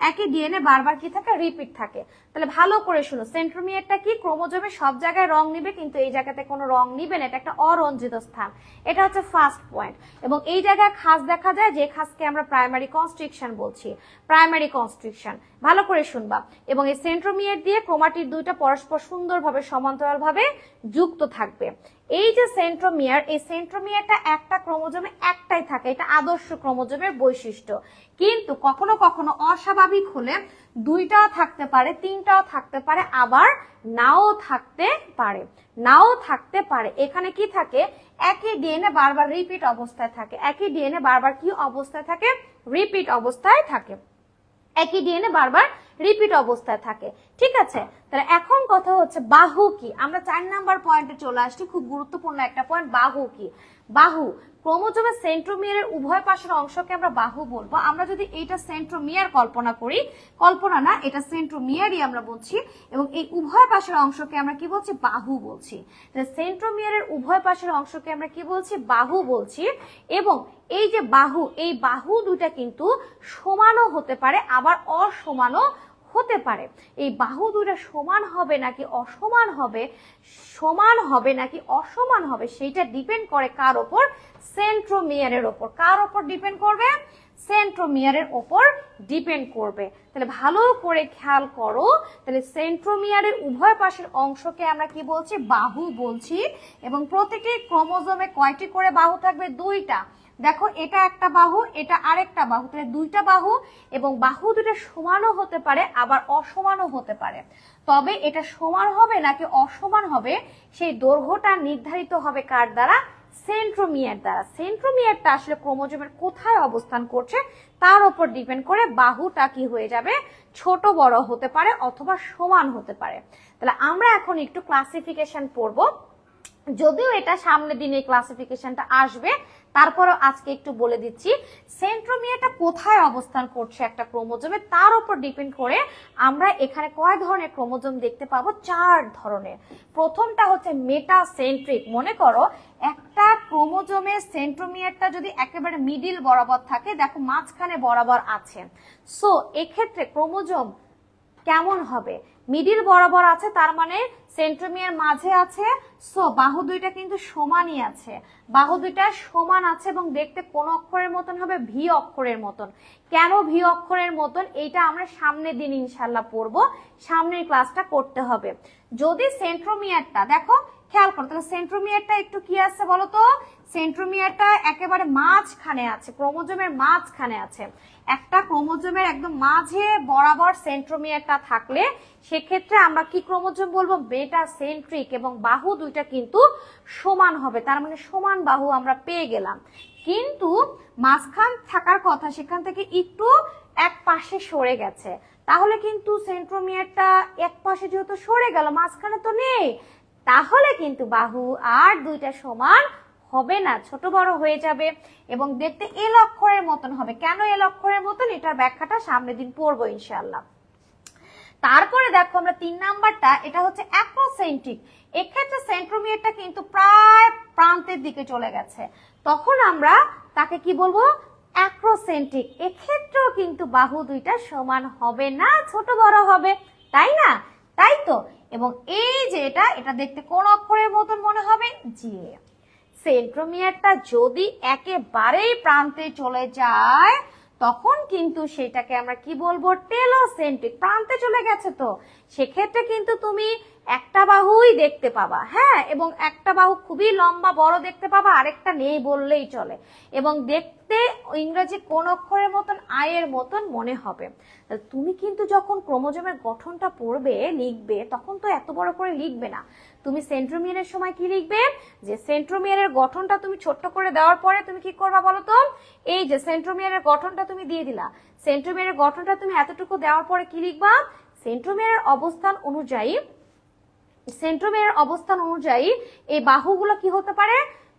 একই ডিএনএ বারবার কি থাকে, রিপিট থাকে। তাহলে ভালো করে শুনো, সেন্ট্রোমিয়ারটা কি, ক্রোমোজোমে সব জায়গায় রং নিবে, কিন্তু এই জায়গাতে কোনো রং নিবে না, এটা একটা অরঞ্জিত স্থান, এটা হচ্ছে ফার্স্ট পয়েন্ট। এবং এই জায়গায় খাস দেখা যায়, যে খাসকে আমরা প্রাইমারি কনস্ট্রিকশন বলছি, প্রাইমারি কনস্ট্রিকশন, ভালো করে শুনবা। এবং এই সেন্ট্রোমিয়ার দিয়ে ক্রোমাটিড দুইটা পরস্পর সুন্দরভাবে সমান্তরালভাবে যুক্ত থাকবে। এই যে সেন্ট্রোমিয়ার, এই সেন্ট্রোমিয়ারটা একটা ক্রোমোজোমে একটাই থাকে, এটা আদর্শ ক্রোমোজোমের বৈশিষ্ট্য। কিন্তু কখনো কখনো অস্বাভাবিক হলে দুইটাও থাকতে পারে, তিনটাও থাকতে পারে, আবার নাও থাকতে পারে, নাও থাকতে পারে। এখানে কি থাকে, একই ডিএনএ বারবার রিপিট অবস্থায় থাকে, একই ডিএনএ বারবার কি অবস্থায় থাকে, রিপিট অবস্থায় থাকে, একই ডিএনএ বারবার রিপিট অবস্থায় থাকে, ঠিক আছে। তাহলে এখন কথা হচ্ছে বাহু কি, আমরা 4 নাম্বার পয়েন্টে চলে আসছি, খুব গুরুত্বপূর্ণ একটা পয়েন্ট, বাহু কি। বাহু, ক্রোমোজোমের সেন্ট্রোমিয়ারের উভয় পাশের অংশকে আমরা বাহু বলবো। আমরা যদি এইটা সেন্ট্রোমিয়ার কল্পনা করি, কল্পনা না, এটা সেন্ট্রোমিয়ারই আমরা বলছি, এবং এই উভয় পাশের অংশকে আমরা কি বলছি, বাহু বলছি। সেন্ট্রোমিয়ারের উভয় পাশের অংশকে আমরা কি বলছি, বাহু বলছি। এবং এই যে বাহু, এই বাহু দুটা কিন্তু সমানও হতে পারে, আবার অসমানও হতে পারে। এই বাহু দুটা সমান হবে নাকি অসমান হবে, সমান হবে নাকি অসমান হবে, সেইটা ডিপেন্ড করে কার ওপর, সেন্ট্রোমিয়ারের ওপর। কার ওপর ডিপেন্ড করবে, সেন্ট্রোমিয়ারের ওপর ডিপেন্ড করবে। তাহলে ভালো করে খেয়াল করো, তাহলে সেন্ট্রোমিয়ারের উভয় পাশের অংশকে আমরা কি বলছি, বাহু বলছি। এবং প্রতিটি ক্রোমোজোমে কয়টি করে বাহু থাকবে, দুইটা। দেখো, এটা একটা বাহু, এটা আরেকটা বাহু, তাহলে দুইটা বাহু, এবং বাহু দুটো সমানও হতে পারে, আবার অসমানও হতে পারে। তবে এটা সমান হবে নাকি অসমান হবে, সেই দৈর্ঘ্যটা নির্ধারিত হবে কার দ্বারা, সেন্ট্রোমিয়ার দ্বারা। সেন্ট্রোমিয়ারটা আসলে ক্রোমোজোমের কোথায় অবস্থান করছে তার উপর ডিপেন্ড করে বাহুটা কি হয়ে যাবে, ছোট বড় হতে পারে অথবা সমান হতে পারে। তাহলে আমরা এখন একটু ক্লাসিফিকেশন পড়বো, যদিও এটা সামনের দিনে ক্লাসিফিকেশনটা আসবে, তারপরও আজকে একটু বলে দিচ্ছি সেন্ট্রোমিয়ারটা কোথায় অবস্থান করছে একটা ক্রোমোজোমে, তার উপর ডিপেন্ড করে আমরা এখানে কয় ধরনের ক্রোমোজোম দেখতে পাবো, 4 ধরনের। প্রথমটা হচ্ছে মেটাসেন্ট্রিক। মনে করো একটা ক্রোমোজোমের সেন্ট্রোমিয়ারটা যদি একেবারে মিডিল বরাবর থাকে, দেখো মাঝখানে বরাবর আছে, সো এক্ষেত্রে ক্রোমোজোম কেমন হবে, মিডিল বরাবর আছে, তার মানে সেন্ট্রোমিয়ার মাঝে আছে, সো বাহু দুইটা কিন্তু সমানই আছে, বাহু দুইটা সমান আছে, এবং দেখতে কোন অক্ষরের মতন হবে, ভি অক্ষরের মতন। কেন ভি অক্ষরের মতন, এইটা আমরা সামনের দিন ইনশাল্লাহ পড়বো, সামনের ক্লাসটা করতে হবে। যদি সেন্ট্রোমিয়ারটা দেখো, খেয়াল করো, তাহলে সেন্ট্রোমিয়ারটা একটু কি আছে বলতো, সেন্ট্রোমিয়ারটা একেবারে মাঝখানে আছে, ক্রোমোজোমের মাঝখানে আছে। একটা ক্রোমোজোমের একদম মাঝে বরাবর সেন্ট্রোমিয়ারটা থাকলে সেক্ষেত্রে আমরা কি ক্রোমোজোম বলবো, মেটাসেন্ট্রিক, এবং বাহু দুইটা কিন্তু সমান হবে, তার মানে সমান বাহু আমরা পেয়ে গেলাম। কিন্তু মাঝখান থাকার কথা, সেখান থেকে একটু এক পাশে সরে গেছে, তাহলে কিন্তু সেন্ট্রোমিয়ারটা এক পাশে যেহেতু সরে গেল, মাঝখানে তো নেই, তাহলে কিন্তু বাহু আর দুইটা সমান হবে না, ছোট বড় হয়ে যাবে, এবং দেখতে এল অক্ষরের মতন হবে। কেন এল অক্ষরের মতন, এটার ব্যাখ্যাটা সামনের দিন পড়বো ইনশাআল্লাহ। তারপরে দেখো আমরা 3 নাম্বারটা, এটা হচ্ছে অ্যাক্রোসেন্ট্রিক। এক্ষেত্রে সেন্ট্রোমিয়ারটা কিন্তু প্রায় প্রান্তের দিকে চলে গেছে, তখন আমরা তাকে কি বলবো, অ্যাক্রোসেন্ট্রিক। এক্ষেত্রেও কিন্তু বাহু দুইটা সমান হবে না, ছোট বড় হবে, তাই না? তাই তো। এবং এই যে এটা দেখতে কোন অক্ষরের মতন মনে হবে? জি। সেন্ট্রোমিয়ারটা যদি একেবারেই প্রান্তে চলে যায় তখন কিন্তু সেটাকে আমরা কি বলবো? টেলোসেন্ট্রিক। প্রান্তে চলে গেছে তো সেক্ষেত্রে কিন্তু তুমি একটা বাহুই দেখতে পাবা, হ্যাঁ, এবং একটা বাহু খুবই লম্বা বড় দেখতে পাবা, আরেকটা নেই বললেই চলে, এবং দেখতে ইংরেজি কোন অক্ষরের মতন? আয়ের মতন মনে হবে। তুমি কিন্তু যখন ক্রোমোজোমের গঠনটা পড়বে লিখবে তখন তো এত বড় করে লিখবে না, তুমি সেন্ট্রোমিয়ারের সময় কি লিখবে? যে সেন্ট্রোমিয়ারের গঠনটা তুমি ছোট্ট করে দেওয়ার পরে তুমি কি করবা বলো তো? এই যে সেন্ট্রোমিয়ারের গঠনটা তুমি দিয়ে দিলা, সেন্ট্রোমিয়ারের গঠনটা তুমি এতটুকু দেওয়ার পরে কি লিখবা? সেন্ট্রোমিয়ারের অবস্থান অনুযায়ী এই বাহুগুলো কি হতে পারে?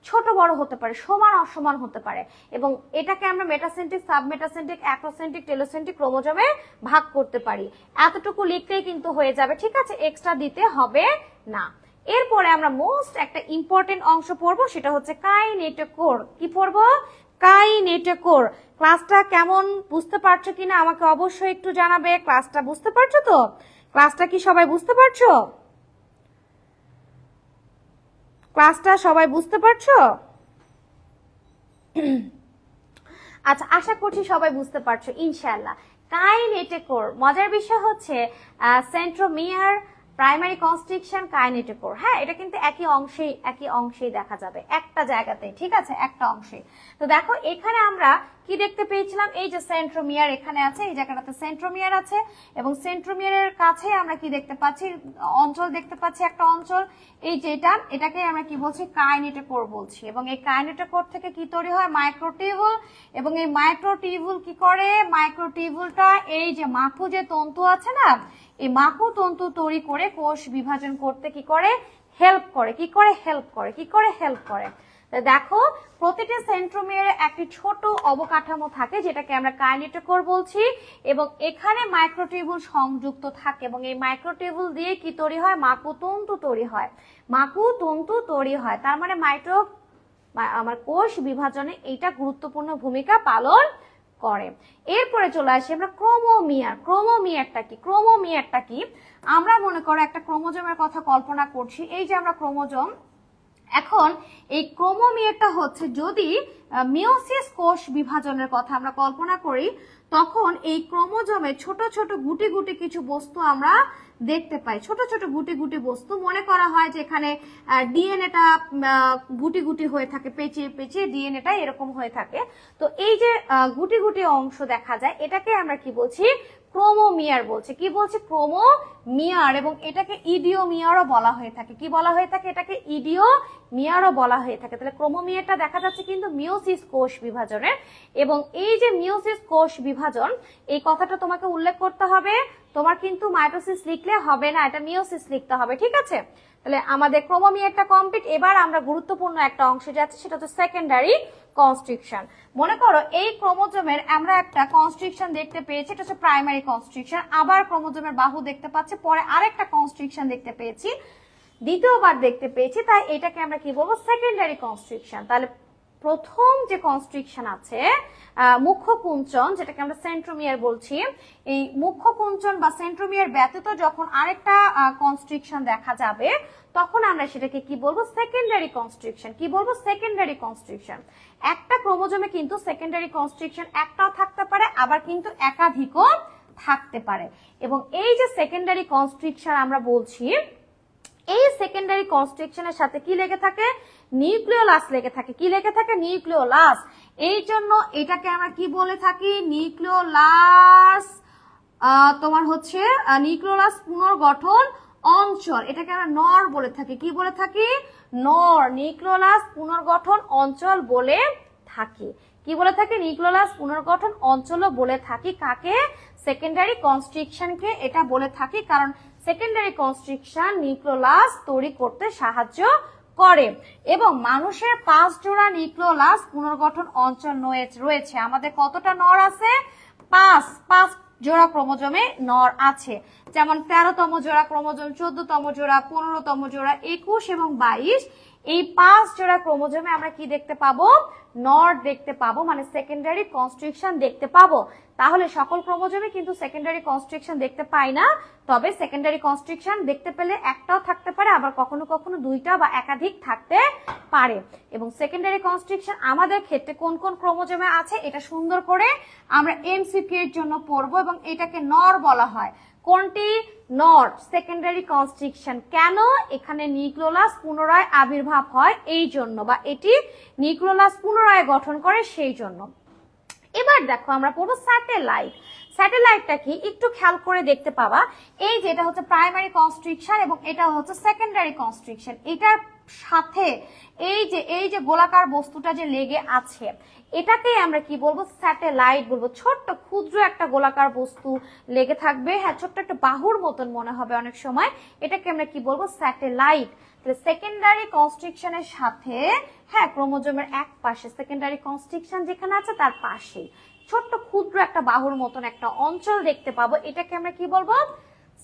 ছোট বড় হতে পারে, সমান অসমান হতে পারে, এবং এটাকে আমরা মেটাসেন্ট্রিক, সাবমেটাসেন্ট্রিক, অ্যাক্রোসেন্ট্রিক, টেলোসেন্ট্রিক ক্রোমোজোমে ভাগ করতে পারি। এতটুকু লিখলেই কিন্তু হয়ে যাবে, ঠিক আছে, এক্সট্রা দিতে হবে না। এরপরে আমরা মোস্ট একটা ইম্পর্টেন্ট অংশ পড়বো, সেটা হচ্ছে কাইনেটোকোর। কি পড়বো? কাইনেটোকোর। ক্লাসটা কেমন বুঝতে পারছো কিনা আমাকে অবশ্যই একটু জানাবে। ক্লাসটা বুঝতে পারছো তো? ক্লাসটা কি সবাই বুঝতে পারছো? ক্লাসটা সবাই বুঝতে পারছো? আচ্ছা, আশা করছি সবাই বুঝতে পারছো ইনশাআল্লাহ। কাইনেটোকোর, মজার বিষয় হচ্ছে সেন্ট্রোমিয়ার, প্রাইমারি কনস্ট্রিকশন, কাইনেটোকোর, হ্যাঁ, এটা কিন্তু একই অংশেই দেখা যাবে, একটা জায়গাতে, ঠিক আছে, একটা অংশে। তো দেখো এখানে আমরা কি দেখতে পেয়েছিলাম? এই যে সেন্ট্রোমিয়ার এখানে আছে, এই জায়গাটাতে সেন্ট্রোমিয়ার আছে, এবং সেন্ট্রোমিয়ারের কাছে আমরা কি দেখতে পাচ্ছি? অঞ্চল দেখতে পাচ্ছি, একটা অঞ্চল, এই যে এটাকে আমরা কি বলছি? কাইনেটোকোর বলছি। এবং এই কাইনেটোকোর থেকে কি তৈরি হয়? মাইক্রোটিউবুল। এবং এই মাইক্রোটিউবুল কি করে? মাইক্রোটিউবুলটা এই যে মাকু যে তন্তু আছে না, এই মাকু তন্তু তৈরি করে কোষ বিভাজন করতে কি করে? হেল্প করে। কি করে? হেল্প করে। কি করে? হেল্প করে। দেখো প্রতিটি সেন্ট্রোমিয়ারে একটি ছোট অবকাঠামো থাকে যেটাকে আমরা কাইনেটোকোর বলছি, এবং এখানে মাইক্রোটিউবুল সংযুক্ত থাকে, এবং এই মাইক্রোটিউবুল দিয়ে কি তৈরি হয়? মাকু তন্তু তৈরি হয়। মাকু তন্তু তৈরি হয়, তার মানে আমার কোষ বিভাজনে এটা গুরুত্বপূর্ণ ভূমিকা পালন করে। এরপরে চলে আসি আমরা ক্রোমোমিয়ার। ক্রোমোমিয়ারটা কি? আমরা মনে করো একটা ক্রোমোজোমের কথা কল্পনা করছি, এই যে আমরা ক্রোমোজোম, এখন এই ক্রোমোমিয়ারটা হচ্ছে যদি মিওসিস কোষ বিভাজনের কথা আমরা কল্পনা করি, তখন এই ক্রোমোজোমে ছোট ছোট গুটি গুটি কিছু বস্তু আমরা দেখতে পাই। ছোট ছোট গুটি গুটি বস্তু, মনে করা হয় যে এখানে ডিএনএটা গুটি গুটি হয়ে থাকে, পেঁচিয়ে পেঁচিয়ে ডিএনএটা এরকম হয়ে থাকে। তো এই যে গুটি গুটি অংশ দেখা যায়, এটাকে আমরা কি বলছি? ক্রোমোমিয়ার বলছে। কি বলছে? ক্রোমোমিয়ার। এবং এটাকে ইডিওমিয়ারও বলা হয়ে থাকে। কি বলা হয়ে থাকে? এটাকে ইডিওমিয়ারও বলা হয়ে থাকে। তাহলে ক্রোমোমিয়ারটা দেখা যাচ্ছে কিন্তু মিওসিস কোষ বিভাজনের। এবং এই যে মিওসিস কোষ বিভাজন, এই কথাটা তোমাকে উল্লেখ করতে হবে। তোমার কিন্তু মাইটোসিস লিখলে হবে না, এটা মিওসিস লিখতে হবে, ঠিক আছে? তাহলে আমাদের ক্রোমোমিয়ারটা কমপ্লিট। এবার আমরা গুরুত্বপূর্ণ একটা অংশে যাচ্ছি, সেটা হচ্ছে সেকেন্ডারি কনস্ট্রিকশন। মনে করো এই ক্রোমোজোমের আমরা একটা কনস্ট্রিকশন দেখতে পেয়েছি, এটা হচ্ছে প্রাইমারি কনস্ট্রিকশন। আবার ক্রোমোজোমের বাহু দেখতে পাচ্ছি, পরে আরেকটা কনস্ট্রিকশন দেখতে পেয়েছি, দ্বিতীয়বার দেখতে পেয়েছি, তাই এটাকে আমরা কি বলবো? Secondary constriction. তাহলে প্রথম যে কনস্ট্রিকশন আছে মুখ্য কুঞ্চন, যেটাকে আমরা সেন্ট্রোমিয়ার বলছি, এই মুখ্য কুঞ্চন বা সেন্ট্রোমিয়ার ব্যতীত যখন আরেকটা কনস্ট্রিকশন দেখা যাবে তখন আমরা সেটাকে কি বলবো? Secondary constriction. কি বলবো? Secondary constriction. একটা ক্রোমোজোমে কিন্তু সেকেন্ডারি কনস্ট্রিকশন একটাও থাকতে পারে, আবার কিন্তু একাধিকও থাকতে পারে। এবং এই যে সেকেন্ডারি কনস্ট্রিকশন আমরা বলছি, এই সেকেন্ডারি কনস্ট্রিকশনের সাথে কি লেগে থাকে? নিউক্লিওলাস লেগে থাকে। কি লেগে থাকে? নিউক্লিওলাস। এই জন্য এটাকে আমরা কি বলে থাকি? নিউক্লিওলাস, তোমার হচ্ছে নিউক্লিওলাস পুনর্গঠন অঞ্চল, এটাকে আমরা নর বলে থাকি। কি বলে থাকি? নর। নিউক্লিওলাস পুনর্গঠন অঞ্চল বলে থাকি। কি বলে থাকি? নিউক্লিওলাস পুনর্গঠন অঞ্চলও বলে থাকি। কাকে? সেকেন্ডারি কনস্ট্রিকশনকে এটা বলে থাকি, কারণ সেকেন্ডারি কনস্ট্রিকশন নিউক্লিওলাস তৈরি করতে সাহায্য করে। এবং মানুষের 5 জোড়া নিউক্লিওলাস পুনর্গঠন অঞ্চল রয়েছে। আমাদের কতটা নর আছে? 5 জোড়া ক্রোমোজোমে নর আছে। যেমন 13তম জোড়া ক্রোমোজোম, 14তম জোড়া, 15তম জোড়া, 21 এবং 22, এই 5 জোড়া ক্রোমোজোমে আমরা কি দেখতে পাবো? নট দেখতে পাবো, মানে সেকেন্ডারি কনস্ট্রিকশন দেখতে পাবো। তাহলে সকল ক্রোমোজোমে কিন্তু সেকেন্ডারি কনস্ট্রিকশন দেখতে পাই না, তবে সেকেন্ডারি কনস্ট্রিকশন দেখতে পেলে একটাও থাকতে পারে, আবার কখনো কখনো দুইটা বা একাধিক থাকতে পারে। এবং সেকেন্ডারি কনস্ট্রিকশন আমাদের ক্ষেত্রে কোন কোন ক্রোমোজোমে আছে এটা সুন্দর করে আমরা এমসিকিউ এর জন্য পড়বো, এবং এটাকে নর বলা হয়। কোনটি? নর, সেকেন্ডারি কনস্ট্রিকশন। কেন? এখানে নিউক্লিওলাস পুনরায় আবির্ভাব হয় এই জন্য, বা এটি নিউক্লিওলাস পুনরায় গঠন করে সেই জন্য। এবার দেখো আমরা পড়বো স্যাটেলাইট। স্যাটেলাইটটা কি একটু খেয়াল করে দেখতে পাবা, এই যে এটা হচ্ছে প্রাইমারি কনস্ট্রিকশন এবং এটা হচ্ছে সেকেন্ডারি কনস্ট্রিকশন। এটার সাথে এই যে গোলাকার বস্তুটা যে লেগে আছে, এটাকেই আমরা কি বলবো? স্যাটেলাইট বলবো। ছোট্ট ক্ষুদ্র একটা গোলাকার বস্তু লেগে থাকবে, হ্যাঁ, ছোট্ট একটা বাহুর মতন মনে হবে অনেক সময়, এটাকে আমরা কি বলবো? স্যাটেলাইট। সেকেন্ডারি কনস্ট্রিকশনের সাথে, হ্যাঁ, ক্রোমোজোমের এক পাশে সেকেন্ডারি কনস্ট্রিকশন যেখানে আছে তার পাশেই ছোট্ট ক্ষুদ্র একটা বাহুর মতন একটা অঞ্চল দেখতে পাবো, এটাকে আমরা কি বলবো?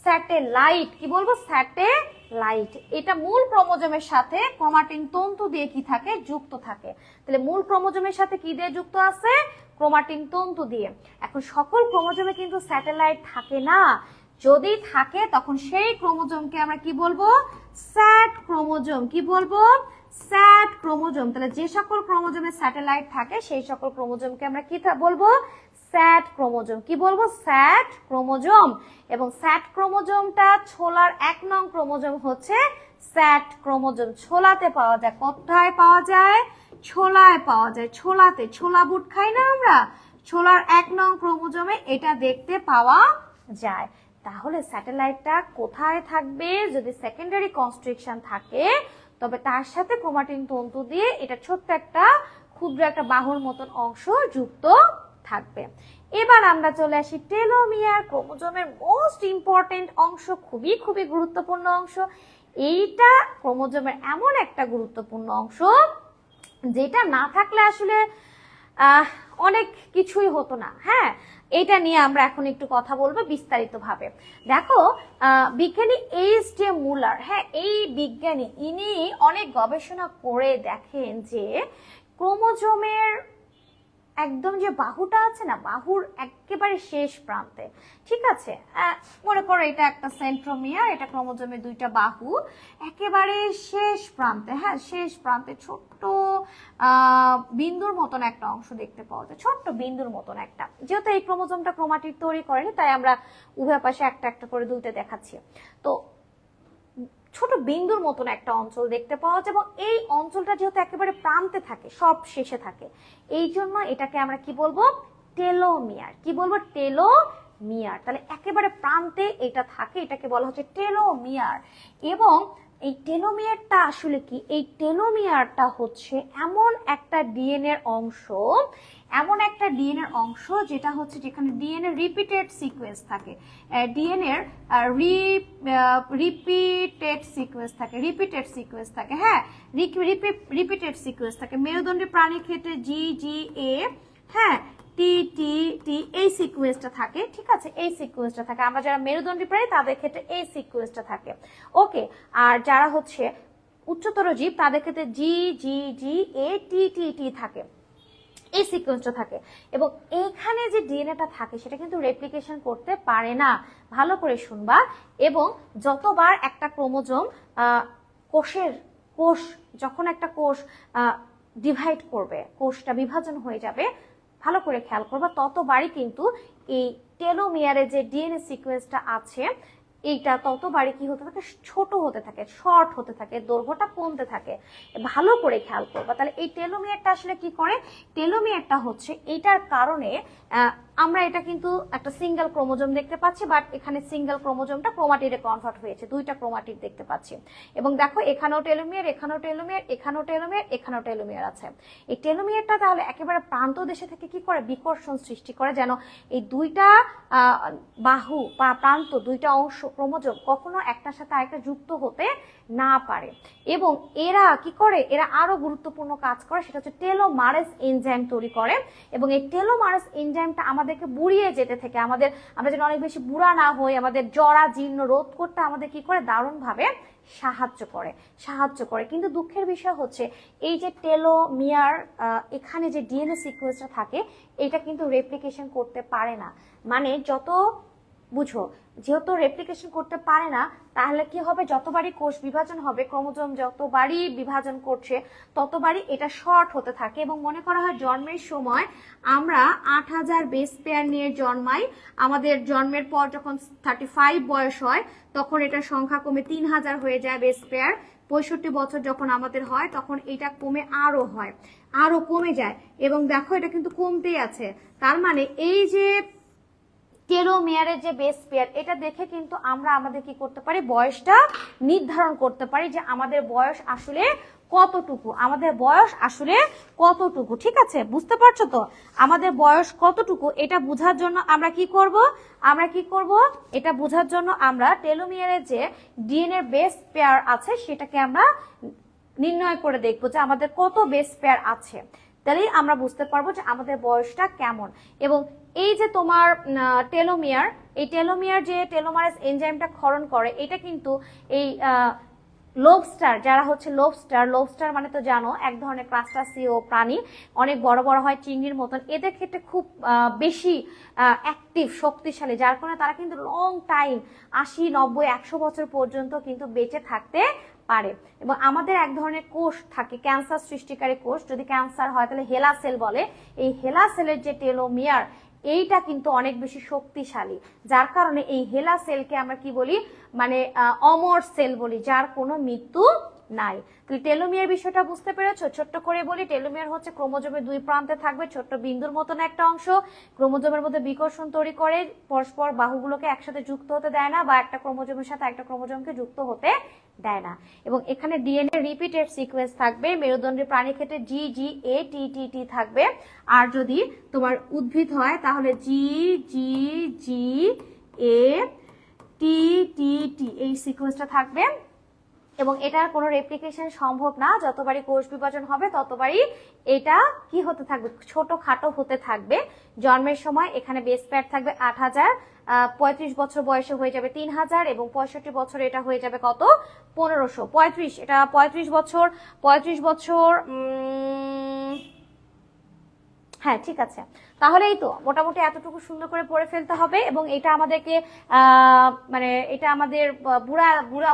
স্যাটেলাইট। কি বলবো? স্যাটেলাইট। এটা মূল ক্রোমোজোমের সাথে ক্রোমাটিন তন্তু দিয়ে কি থাকে? যুক্ত থাকে। তাহলে মূল ক্রোমোজোমের সাথে কি দিয়ে যুক্ত আছে? ক্রোমাটিন তন্তু দিয়ে। এখন সকল ক্রোমোজোমে কিন্তু স্যাটেলাইট থাকে না, যদি থাকে তখন সেই ক্রোমোজোমকে আমরা কি বলবো? স্যাট ক্রোমোজোম। কি বলবো? স্যাট ক্রোমোজোম। তাহলে যে সকল ক্রোমোজোমে স্যাটেলাইট থাকে সেই সকল ক্রোমোজোমকে আমরা কি বলবো? স্যাট ক্রোমোজোম। কি বলবো? স্যাট ক্রোমোজোম। এবং স্যাট ক্রোমোজোমটা ছোলার 1 নং ক্রোমোজোম হচ্ছে স্যাট ক্রোমোজোম। ছোলাতে পাওয়া যায়। কোথায় পাওয়া যায়? ছোলায় পাওয়া যায়। ছোলাতে, ছোলা বুট খাই না আমরা, ছোলার 1 নং ক্রোমোজোমে এটা দেখতে পাওয়া যায়। তাহলে স্যাটেলাইটটা কোথায় থাকবে? যদি সেকেন্ডারি কনস্ট্রিকশন থাকে তবে তার সাথে ক্রোমাটিন তন্তু দিয়ে এটা ছোট্ট একটা ক্ষুদ্র একটা বাহুর মতন অংশ যুক্ত থাকবে। এবার আমরা চলে আসি টেলোমিয়ার, ক্রোমোজোমের মোস্ট ইম্পর্টেন্ট অংশ, খুবই খুবই গুরুত্বপূর্ণ অংশ। এইটা ক্রোমোজোমের এমন একটা গুরুত্বপূর্ণ অংশ যেটা না থাকলে আসলে অনেক কিছুই হতো না। হ্যাঁ, এটা নিয়ে আমরা এখন একটু কথা বলবো বিস্তারিতভাবে। দেখো, বিজ্ঞানী এইচ.টি. মুলার, হ্যাঁ, এই বিজ্ঞানী ইনি অনেক গবেষণা করে দেখেন যে ক্রোমোজোমের একদম যে বাহুটা আছে না, বাহুর একেবারে শেষ প্রান্তে, ঠিক আছে, মনে করো এটা একটা সেন্ট্রোমিয়ার, এটা ক্রোমোজোমের 2টা বাহু, একেবারে শেষ প্রান্তে, হ্যাঁ, শেষ প্রান্তে ছোট্ট বিন্দুর মতন একটা অংশ দেখতে পাওয়া যায়, ছোট্ট বিন্দুর মতন একটা। যেহেতু এই ক্রোমোজোমটা ক্রোমাটিড তৈরি করেনি তাই আমরা উভয় পাশে একটা একটা করে 2তে দেখাচ্ছি। তো ছোট বিন্দুর মতন একটা অঞ্চল দেখতে পাওয়া যায়, এবং এই অঞ্চলটা যেহেতু একেবারে প্রান্তে থাকে, সব শেষে থাকে, এই জন্য এটাকে আমরা কি বলবো? টেলোমিয়ার। কি বলবো? টেলোমিয়ার। তাহলে একেবারে প্রান্তে এটা থাকে, এটাকে বলা হচ্ছে টেলোমিয়ার। এবং এই টেলোমিয়ারটা আসলে কি? এই টেলোমিয়ারটা হচ্ছে এমন একটা ডিএনএ অংশ, এমন একটা ডিএনএ অংশ যেটা হচ্ছে যেখানে ডিএনএ রিপিটেড সিকোয়েন্স থাকে, ডিএনএ রিপিটেড সিকোয়েন্স থাকে, রিপিটেড সিকোয়েন্স থাকে, হ্যাঁ, রিপিটেড সিকোয়েন্স থাকে। মেরুদণ্ডী প্রাণীর ক্ষেত্রে জি জি এ, হ্যাঁ, টি টি টি, এই সিকোয়েন্সটা থাকে, ঠিক আছে, এই সিকোয়েন্সটা থাকে। আমরা যারা মেরুদণ্ডী প্রাণী তাদের ক্ষেত্রে এই সিকোয়েন্সটা থাকে, ওকে। আর যারা হচ্ছে উচ্চতর জীব তাদের ক্ষেত্রে জি জি জি এ টি টি টি থাকে, এই সিকোয়েন্সটা থাকে। এবং এইখানে যে ডিএনএটা থাকে সেটা কিন্তু রেপ্লিকেশন করতে পারে না, ভালো করে শুনবা। এবং যতবার একটা ক্রোমোজোম কোষ যখন একটা কোষ ডিভাইড করবে, কোষটা বিভাজন হয়ে যাবে, ভালো করে খেয়াল করবা, ততবারই কিন্তু এই টেলোমিয়ারে যে ডিএনএ সিকোয়েন্সটা আছে এইটা ততবারই কি হতে থাকে? ছোট হতে থাকে, শর্ট হতে থাকে, দৈর্ঘ্যটা কমতে থাকে। ভালো করে খেয়াল করবা। তাহলে এই টেলোমিয়ারটা আসলে কি করে? টেলোমিয়ারটা হচ্ছে এইটার কারণে আমরা এটা কিন্তু একটা সিঙ্গেল ক্রোমোজোম দেখতে পাচ্ছি, বাট এখানে সিঙ্গেল ক্রোমোজোমটা ক্রোমাটিডে কনভার্ট হয়েছে, 2টা ক্রোমাটিড দেখতে পাচ্ছি। এবং দেখো এখানেও টেলোমিয়ার, এখানেও টেলোমিয়ার, এখানেও টেলোমিয়ার, এখানেও টেলোমিয়ার আছে। এই টেলোমিয়ারটা তাহলে একেবারে প্রান্ত দেশে থেকে কি করে? বিকর্ষণ সৃষ্টি করে, যেন এই 2টা বাহু বা প্রান্ত, 2টা অংশ ক্রোমোজোম কখনো একটার সাথে আরেকটা যুক্ত হতে না পারে। এবং এরা কি করে, এরা আরো গুরুত্বপূর্ণ কাজ করে, সেটা হচ্ছে টেলোমারেজ এনজাইম তৈরি করে। এবং এই টেলোমারেজ এনজাইমটা আমাদেরকে বুড়িয়ে যেতে থেকে আমরা যেন অনেক বেশি বুড়া না হই, আমাদের জরা জীর্ণ রোধ করতে আমাদের কি করে, দারুণভাবে সাহায্য করে। কিন্তু দুঃখের বিষয় হচ্ছে এই যে টেলোমিয়ার, এখানে যে ডিএনএ সিকোয়েন্সটা থাকে এটা কিন্তু রেপ্লিকেশন করতে পারে না। মানে বুঝো, যেহেতু রেপ্লিকেশন করতে পারে না, তাহলে কি হবে, যতবারই কোষ বিভাজন হবে, ক্রোমোজোম যতবারই বিভাজন করছে ততবারই এটা শর্ট হতে থাকে। এবং মনে করা হয় জন্মের সময় আমরা 8000 বেস পেয়ার নিয়ে জন্মাই, আমাদের জন্মের পর যখন 35 বয়স হয় তখন এটার সংখ্যা কমে 3000 হয়ে যায় বেস পেয়ার। 65 বছর যখন আমাদের হয় তখন এটা কমে আরো কমে যায়। এবং দেখো এটা কিন্তু কমতেই আছে। তার মানে এই যে টেলোমিয়ারের যে বেস পেয়ার, এটা দেখে কিন্তু আমরা আমাদের কি করতে পারি, বয়সটা নির্ধারণ করতে পারি যে আমাদের বয়স আসলে কতটুকু। ঠিক আছে, বুঝতে পারছো তো আমাদের বয়স কতটুকু, এটা বোঝার জন্য আমরা কি করব, এটা বোঝার জন্য আমরা টেলোমিয়ারের যে ডিএনএ বেস পেয়ার আছে সেটাকে আমরা নির্ণয় করে দেখবো যে আমাদের কত বেস পেয়ার আছে। তাহলেই আমরা বুঝতে পারবো যে আমাদের বয়সটা কেমন। এবং এই যে তোমার টেলোমিয়ার, এই টেলোমিয়ার যে টেলোমারেজ এনজাইমটা ক্ষরণ করে, এটা কিন্তু এই লোবস্টার, যারা হচ্ছে লোবস্টার মানে তো জানো এক ধরনের ক্রাস্টাসিও প্রাণী, অনেক বড় বড় হয় চিংড়ির মতন, এদের ক্ষেত্রে খুব বেশি অ্যাক্টিভ, শক্তিশালী, যার কারণে তারা কিন্তু লং টাইম 80, 90, 100 বছর পর্যন্ত কিন্তু বেঁচে থাকতে পারে। এবং আমাদের এক ধরনের কোষ থাকে ক্যান্সার সৃষ্টিকারী কোষ, যদি ক্যান্সার হয় তাহলে হেলা সেল বলে। এই হেলা সেলের যে টেলোমিয়ার, এইটা কিন্তু অনেক বেশি শক্তিশালী, যার কারণে এই হেলা সেলকে আমরা কি বলি, মানে অমর সেল বলি, যার কোনো মৃত্যু নাই। তাহলে টেলোমিয়ার বিষয়টা বুঝতে পেরেছো? ছোট্ট করে বলি, টেলোমিয়ার হচ্ছে ক্রোমোজোমের দুই প্রান্তে থাকবে ছোট্ট বিন্দুর মতন একটা অংশ, ক্রোমোজোমের মধ্যে বিকর্ষণ তৈরি করে পরস্পর বাহুগুলোকে একসাথে যুক্ত হতে দেয় না, বা একটা ক্রোমোজোমের সাথে একটা ক্রোমোজোমকে যুক্ত হতে দেয় না। এবং এখানে ডিএনএ রিপিটেড সিকোয়েন্স থাকবে, মেরুদণ্ডী প্রাণীর ক্ষেত্রে জি জি এ টি টি টি থাকবে, আর যদি তোমার উদ্ভিদ হয় তাহলে জি জি জি এ টি টি টি এই সিকোয়েন্সটা থাকবে। এবং এটার কোনো রেপ্লিকেশন সম্ভব না, যতবারই কোষ বিভাজন হবে ততবারই এটা কি হতে থাকবে, ছোটখাটো হতে থাকবে। জন্মের সময় এখানে বেস পেয়ার থাকবে 8000, 35 বছর বয়সে হয়ে যাবে 3000, এবং 65 বছরে এটা হয়ে যাবে কত, 1535। এটা 35 বছর হ্যাঁ ঠিক আছে। তাহলে এই তো মোটামুটি এতটুকু সুন্দর করে পড়ে ফেলতে হবে। এবং এটা আমাদেরকে মানে এটা আমাদের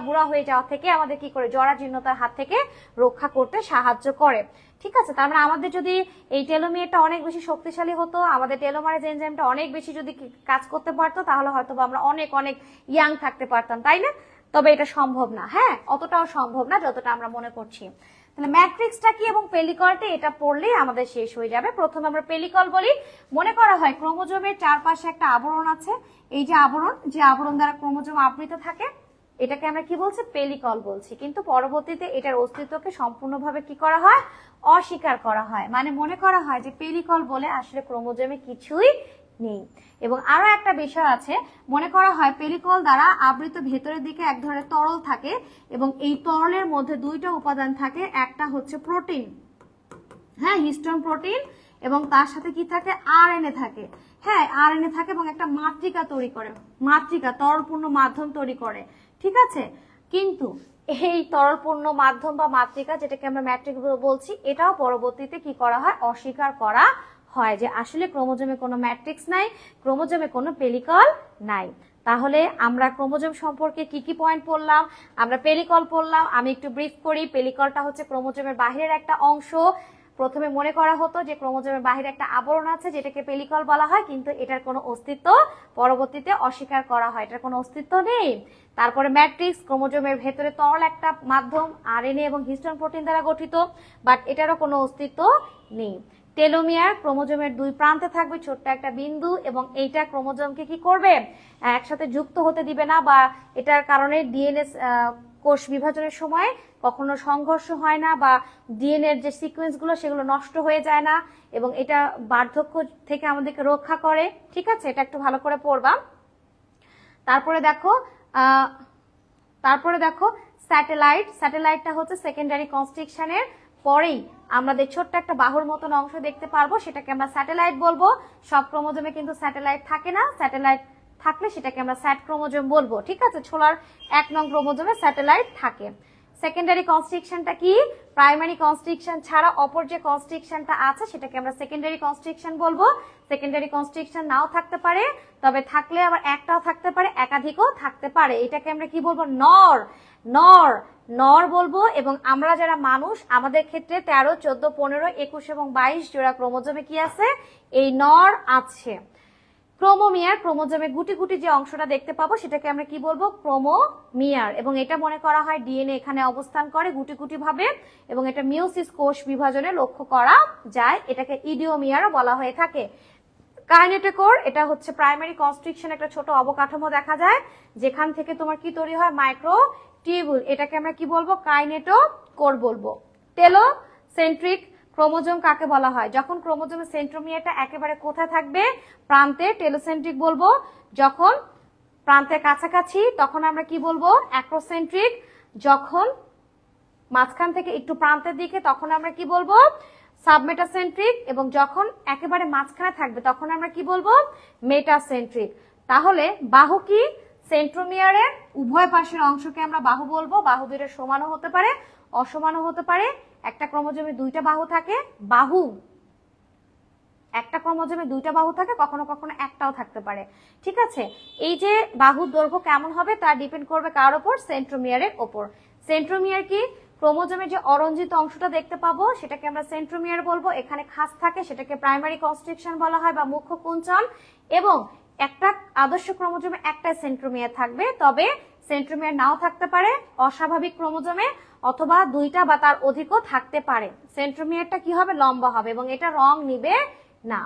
বুড়া হয়ে যাওয়া থেকে আমাদের কি করে, জরাজীর্ণতার হাত থেকে রক্ষা করতে সাহায্য করে। ঠিক আছে, তার মানে আমাদের যদি এই টেলোমিয়ারটা অনেক বেশি শক্তিশালী হতো, আমাদের টেলোমারেজ এনজাইমটা অনেক বেশি যদি কাজ করতে পারতো, তাহলে হয়তো আমরা অনেক ইয়াং থাকতে পারতাম, তাই না? তবে এটা সম্ভব না, হ্যাঁ, অতটাও সম্ভব না যতটা আমরা মনে করছি। তাহলে ম্যাট্রিক্সটা কি এবং পেলিকলটা, এটা পড়লেই আমাদের শেষ হয়ে যাবে। প্রথমে আমরা পেলিকল বলি। মনে করা হয় ক্রোমোজোমের চারপাশে একটা আবরণ আছে, এই যে আবরণ দ্বারা ক্রোমোজোম আবৃত থাকে, এটাকে আমরা কি বলছি, পেলিকল বলছি। কিন্তু পরবর্তীতে এটার অস্তিত্বকে সম্পূর্ণভাবে কি করা হয়, অস্বীকার করা হয়। মানে মনে করা হয় যে পেলিকল বলে আসলে ক্রোমোজোমে কিছুই নেই। এবং আরো একটা বিষয় আছে, মনে করা হয় পেলিকল দ্বারা আবৃত ভেতরের দিকে এক ধরনের তরল থাকে, এবং এই তরলের মধ্যে দুইটা উপাদান থাকে, একটা হচ্ছে প্রোটিন, হ্যাঁ, হিস্টোন প্রোটিন, এবং তার সাথে কি থাকে, আরএনএ থাকে, হ্যাঁ, আরএনএ থাকে, এবং একটা মাতৃকা তৈরি করে, তরলপূর্ণ মাধ্যম তৈরি করে। ঠিক আছে, কিন্তু এই তরলপূর্ণ মাধ্যম বা মাতৃকা, যেটাকে আমরা ম্যাট্রিক্স বলছি, এটাও পরবর্তীতে কি করা হয়, অস্বীকার করা হয় যে আসলে ক্রোমোজোমে কোনো ম্যাট্রিক্স নাই, ক্রোমোজোমে কোনো পেলিকল নাই। তাহলে আমরা ক্রোমোজোম সম্পর্কে কি কি পয়েন্ট পড়লাম, আমরা পেলিকল পড়লাম। আমি একটু ব্রিফ করি। পেলিকলটা হচ্ছে ক্রোমোজোমের বাহিরের একটা অংশ। প্রথমে মনে করা হতো যে ক্রোমোজোমের বাহিরে একটা আবরণ আছে যেটাকে পেলিকল বলা হয়, কিন্তু এটার কোনো অস্তিত্ব পরবর্তীতে অস্বীকার করা হয়, এটার কোনো অস্তিত্ব নেই। তারপরে ম্যাট্রিক্স, ক্রোমোজোমের ভেতরে তরল একটা মাধ্যম, আরএনএ এবং হিস্টোন প্রোটিন দ্বারা গঠিত, বাট এটারও কোনো অস্তিত্ব নেই। টেলোমিয়ার, ক্রোমোজোমের দুই প্রান্তে থাকবে ছোট্ট একটা বিন্দু, এবং এইটা ক্রোমোজোমকে কি করবে, একসাথে যুক্ত হতে দিবে না, বা এটার কারণে ডিএনএ কোষ বিভাজনের সময় কখনো সংঘর্ষ হয় না, বা ডিএনএ এর যে সিকোয়েন্স গুলো সেগুলো নষ্ট হয়ে যায় না, এবং এটা বার্ধক্য থেকে আমাদেরকে রক্ষা করে। ঠিক আছে, এটা একটু ভালো করে পড়বা। তারপরে দেখো তারপরে দেখো স্যাটেলাইটটা হচ্ছে সেকেন্ডারি কনস্ট্রাকশনের পরেই আমাদের ছোট্ট একটা বাহুর মতন অংশ দেখতে পারবো, সেটাকে আমরা স্যাটেলাইট বলবো। সব ক্রোমোজোমে কিন্তু স্যাটেলাইট থাকে না, স্যাটেলাইট থাকলে সেটাকে আমরা স্যাট ক্রোমোজোম বলবো। ঠিক আছে, ছোলার 1 নং ক্রোমোজোমে স্যাটেলাইট থাকে। সেকেন্ডারি কনস্ট্রাকশনটা কি? প্রাইমারি কনস্ট্রাকশন ছাড়া অপর যে কনস্ট্রাকশনটা আছে সেটাকে আমরা সেকেন্ডারি কনস্ট্রাকশন বলবো। সেকেন্ডারি কনস্ট্রাকশন নাও থাকতে পারে, তবে থাকলে আবার একটাও থাকতে পারে, একাধিকও থাকতে পারে। এটাকে আমরা কি বলবো? নর বলবো। এবং আমরা যারা মানুষ, আমাদের ক্ষেত্রে 13, 14, 15, 21 এবং 22 জোড়া ক্রোমোজোমে কি আছে? এই নর আছে। ক্রোমোমিয়ার, ক্রোমোজোমে গুটি গুটি যে অংশটা দেখতে পাবো সেটাকে আমরা কি বলবো? ক্রোমোমিয়ার। এবং এটা মনে করা হয় ডিএনএ এখানে অবস্থান করে গুটি গুটি ভাবে, এবং এটা মিওসিস কোষ বিভাজনে লক্ষ্য করা যায়। এটাকে ইডিওমিয়ারও বলা হয়ে থাকে। কাইনেটোকোর, এটা হচ্ছে প্রাইমারি কনস্ট্রাকশন, একটা ছোট অবকাঠামো দেখা যায় যেখান থেকে তোমার কি তৈরি হয়? মাইক্রোটিউবুল। এটাকে আমরা কি বলবো? কাইনেটোকোর বলবো। টেলোসেন্ট্রিক ক্রোমোজোম কাকে বলা হয়? যখন ক্রোমোজোমের সেন্ট্রোমিয়ারটা একেবারে কোথায় থাকবে? প্রান্তে, টেলোসেন্ট্রিক বলবো। যখন প্রান্তের কাছাকাছি তখন আমরা কি বলবো? অ্যাক্রোসেন্ট্রিক। যখন মাঝখান থেকে একটু প্রান্তের দিকে তখন আমরা কি বলবো? সাবমেটাসেন্ট্রিক। এবং যখন একেবারে মাঝখানে থাকবে তখন আমরা কি বলবো? মেটাসেন্ট্রিক। তাহলে বাহু কি? সেন্ট্রোমিয়ারের উভয় পাশের অংশকে আমরা বাহু বলবো। বাহু দুটো সমানও হতে পারে, অসমানও হতে পারে। একটা ক্রোমোজোমে 2টা বাহু থাকে, একটা ক্রোমোজোমে 2টা বাহু থাকে, কখনো কখনো একটাও থাকতে পারে। ঠিক আছে, এই যে বাহুর দৈর্ঘ্য কেমন হবে তা ডিপেন্ড করবে কার ওপর? সেন্ট্রোমিয়ারের ওপর। সেন্ট্রোমিয়ার কি? ক্রোমোজোমের যে অরঞ্জিত অংশটা দেখতে পাবো সেটাকে আমরা সেন্ট্রোমিয়ার বলবো। এখানে খাস থাকে, সেটাকে প্রাইমারি কনস্ট্রাকশন বলা হয় বা মুখ্য কুঞ্চন। এবং একটা আদর্শ ক্রোমোজোমে একটা সেন্ট্রোমিয়ার থাকবে, তবে সেন্ট্রোমিয়ার নাও থাকতে পারে অস্বাভাবিক ক্রোমোজোমে, অথবা 2টা বা তার অধিকও থাকতে পারে। সেন্ট্রোমিয়ারটা কি হবে? লম্বা হবে এবং এটা রং নিবে না।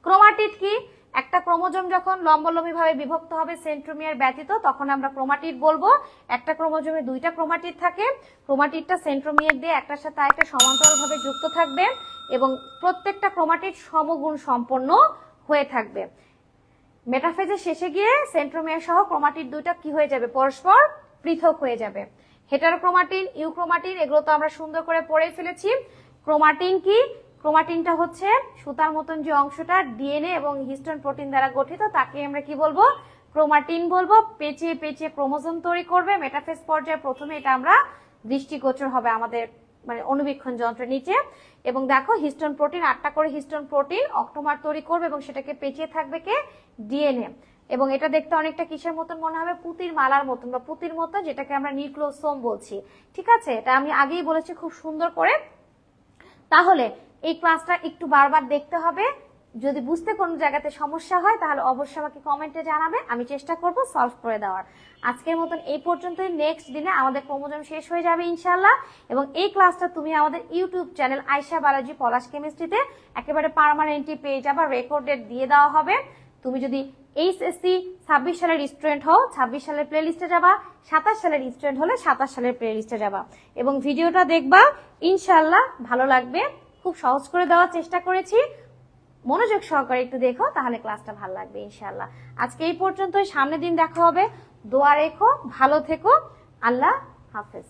ক্রোমাটিড কি? একটা ক্রোমোজোম যখন লম্বালম্বি ভাবে বিভক্ত হবে সেন্ট্রোমিয়ার ব্যতীত তখন আমরা ক্রোমাটিড বলবো। একটা ক্রোমোজোমে 2টা ক্রোমাটিড থাকে, ক্রোমাটিডটা সেন্ট্রোমিয়ার দিয়ে একটার সাথে আরেকটা সমান্তরালভাবে যুক্ত থাকবে এবং প্রত্যেকটা ক্রোমাটিড সমগুণ সম্পন্ন হয়ে থাকবে। মেটাফেজের শেষে গিয়ে সেন্ট্রোমিয়ার সহ ক্রোমাটিড 2টা কি হয়ে যাবে? পরস্পর পৃথক হয়ে যাবে। হেটারোক্রোমাটিন, ইউক্রোমাটিন, এগুলো তো আমরা সুন্দর করে পড়ে ফেলেছি। ক্রোমাটিন কি? ক্রোমাটিনটা হচ্ছে সুতার মতন যে অংশটা ডিএনএ এবং হিস্টোন প্রোটিন দ্বারা গঠিত, তাকে আমরা কি বলবো? ক্রোমাটিন বলবো। পেঁচিয়ে পেঁচিয়ে ক্রোমোজোম তৈরি করবে। মেটাফেজ পর্যায়ে প্রথমে এটা আমরা দৃষ্টিগোচর হবে আমাদের মানে অনুবীক্ষণ যন্ত্রের নিচে। এবং দেখো হিস্টোন প্রোটিন, 8টা করে হিস্টোন প্রোটিন অক্টোমার তৈরি করবে এবং সেটাকে পেঁচিয়ে থাকবে কে? ডিএনএ। এবং এটা দেখতে অনেকটা কিসের মতন মনে হবে? পুতির মালার মতন বা পুতির মতন, যেটাকে আমরা নিউক্লিওসোম বলছি। ঠিক আছে, এটা আমি আগেই বলেছি খুব সুন্দর করে। তাহলে এই ক্লাসটা একটু বারবার দেখতে হবে। যদি বুঝতে কোনো জায়গাতে সমস্যা হয় তাহলে অবশ্যই আমাকে কমেন্টে জানাবে, আমি চেষ্টা করব সলভ করে দেওয়ার। আজকের মতন এই পর্যন্তই। নেক্সট দিনে আমাদের ক্রোমোজোম শেষ হয়ে যাবে ইনশাআল্লাহ। এবং এই ক্লাসটা তুমি আমাদের ইউটিউব চ্যানেল আয়শা বালাজি পলাশ কেমিস্ট্রিতে একেবারে পার্মানেন্টলি পেয়ে যাবা, রেকর্ডেড দিয়ে দেওয়া হবে। তুমি যদি এইচএসসি 26 সালের স্টুডেন্ট হও 26 সালের প্লে লিস্টে যাবা, 27 সালের স্টুডেন্ট হলে 27 সালের প্লে লিস্টে যাবা এবং ভিডিওটা দেখবা, ইনশাআল্লাহ ভালো লাগবে। খুব সহজ করে দেওয়ার চেষ্টা করেছি, মনোযোগ সহকারে একটু দেখো তাহলে ক্লাসটা ভালো লাগবে ইনশাআল্লাহ। আজকে এই পর্যন্তই, সামনের দিন দেখা হবে। দোয়া রেখো, ভালো থেকো, আল্লাহ হাফেজ।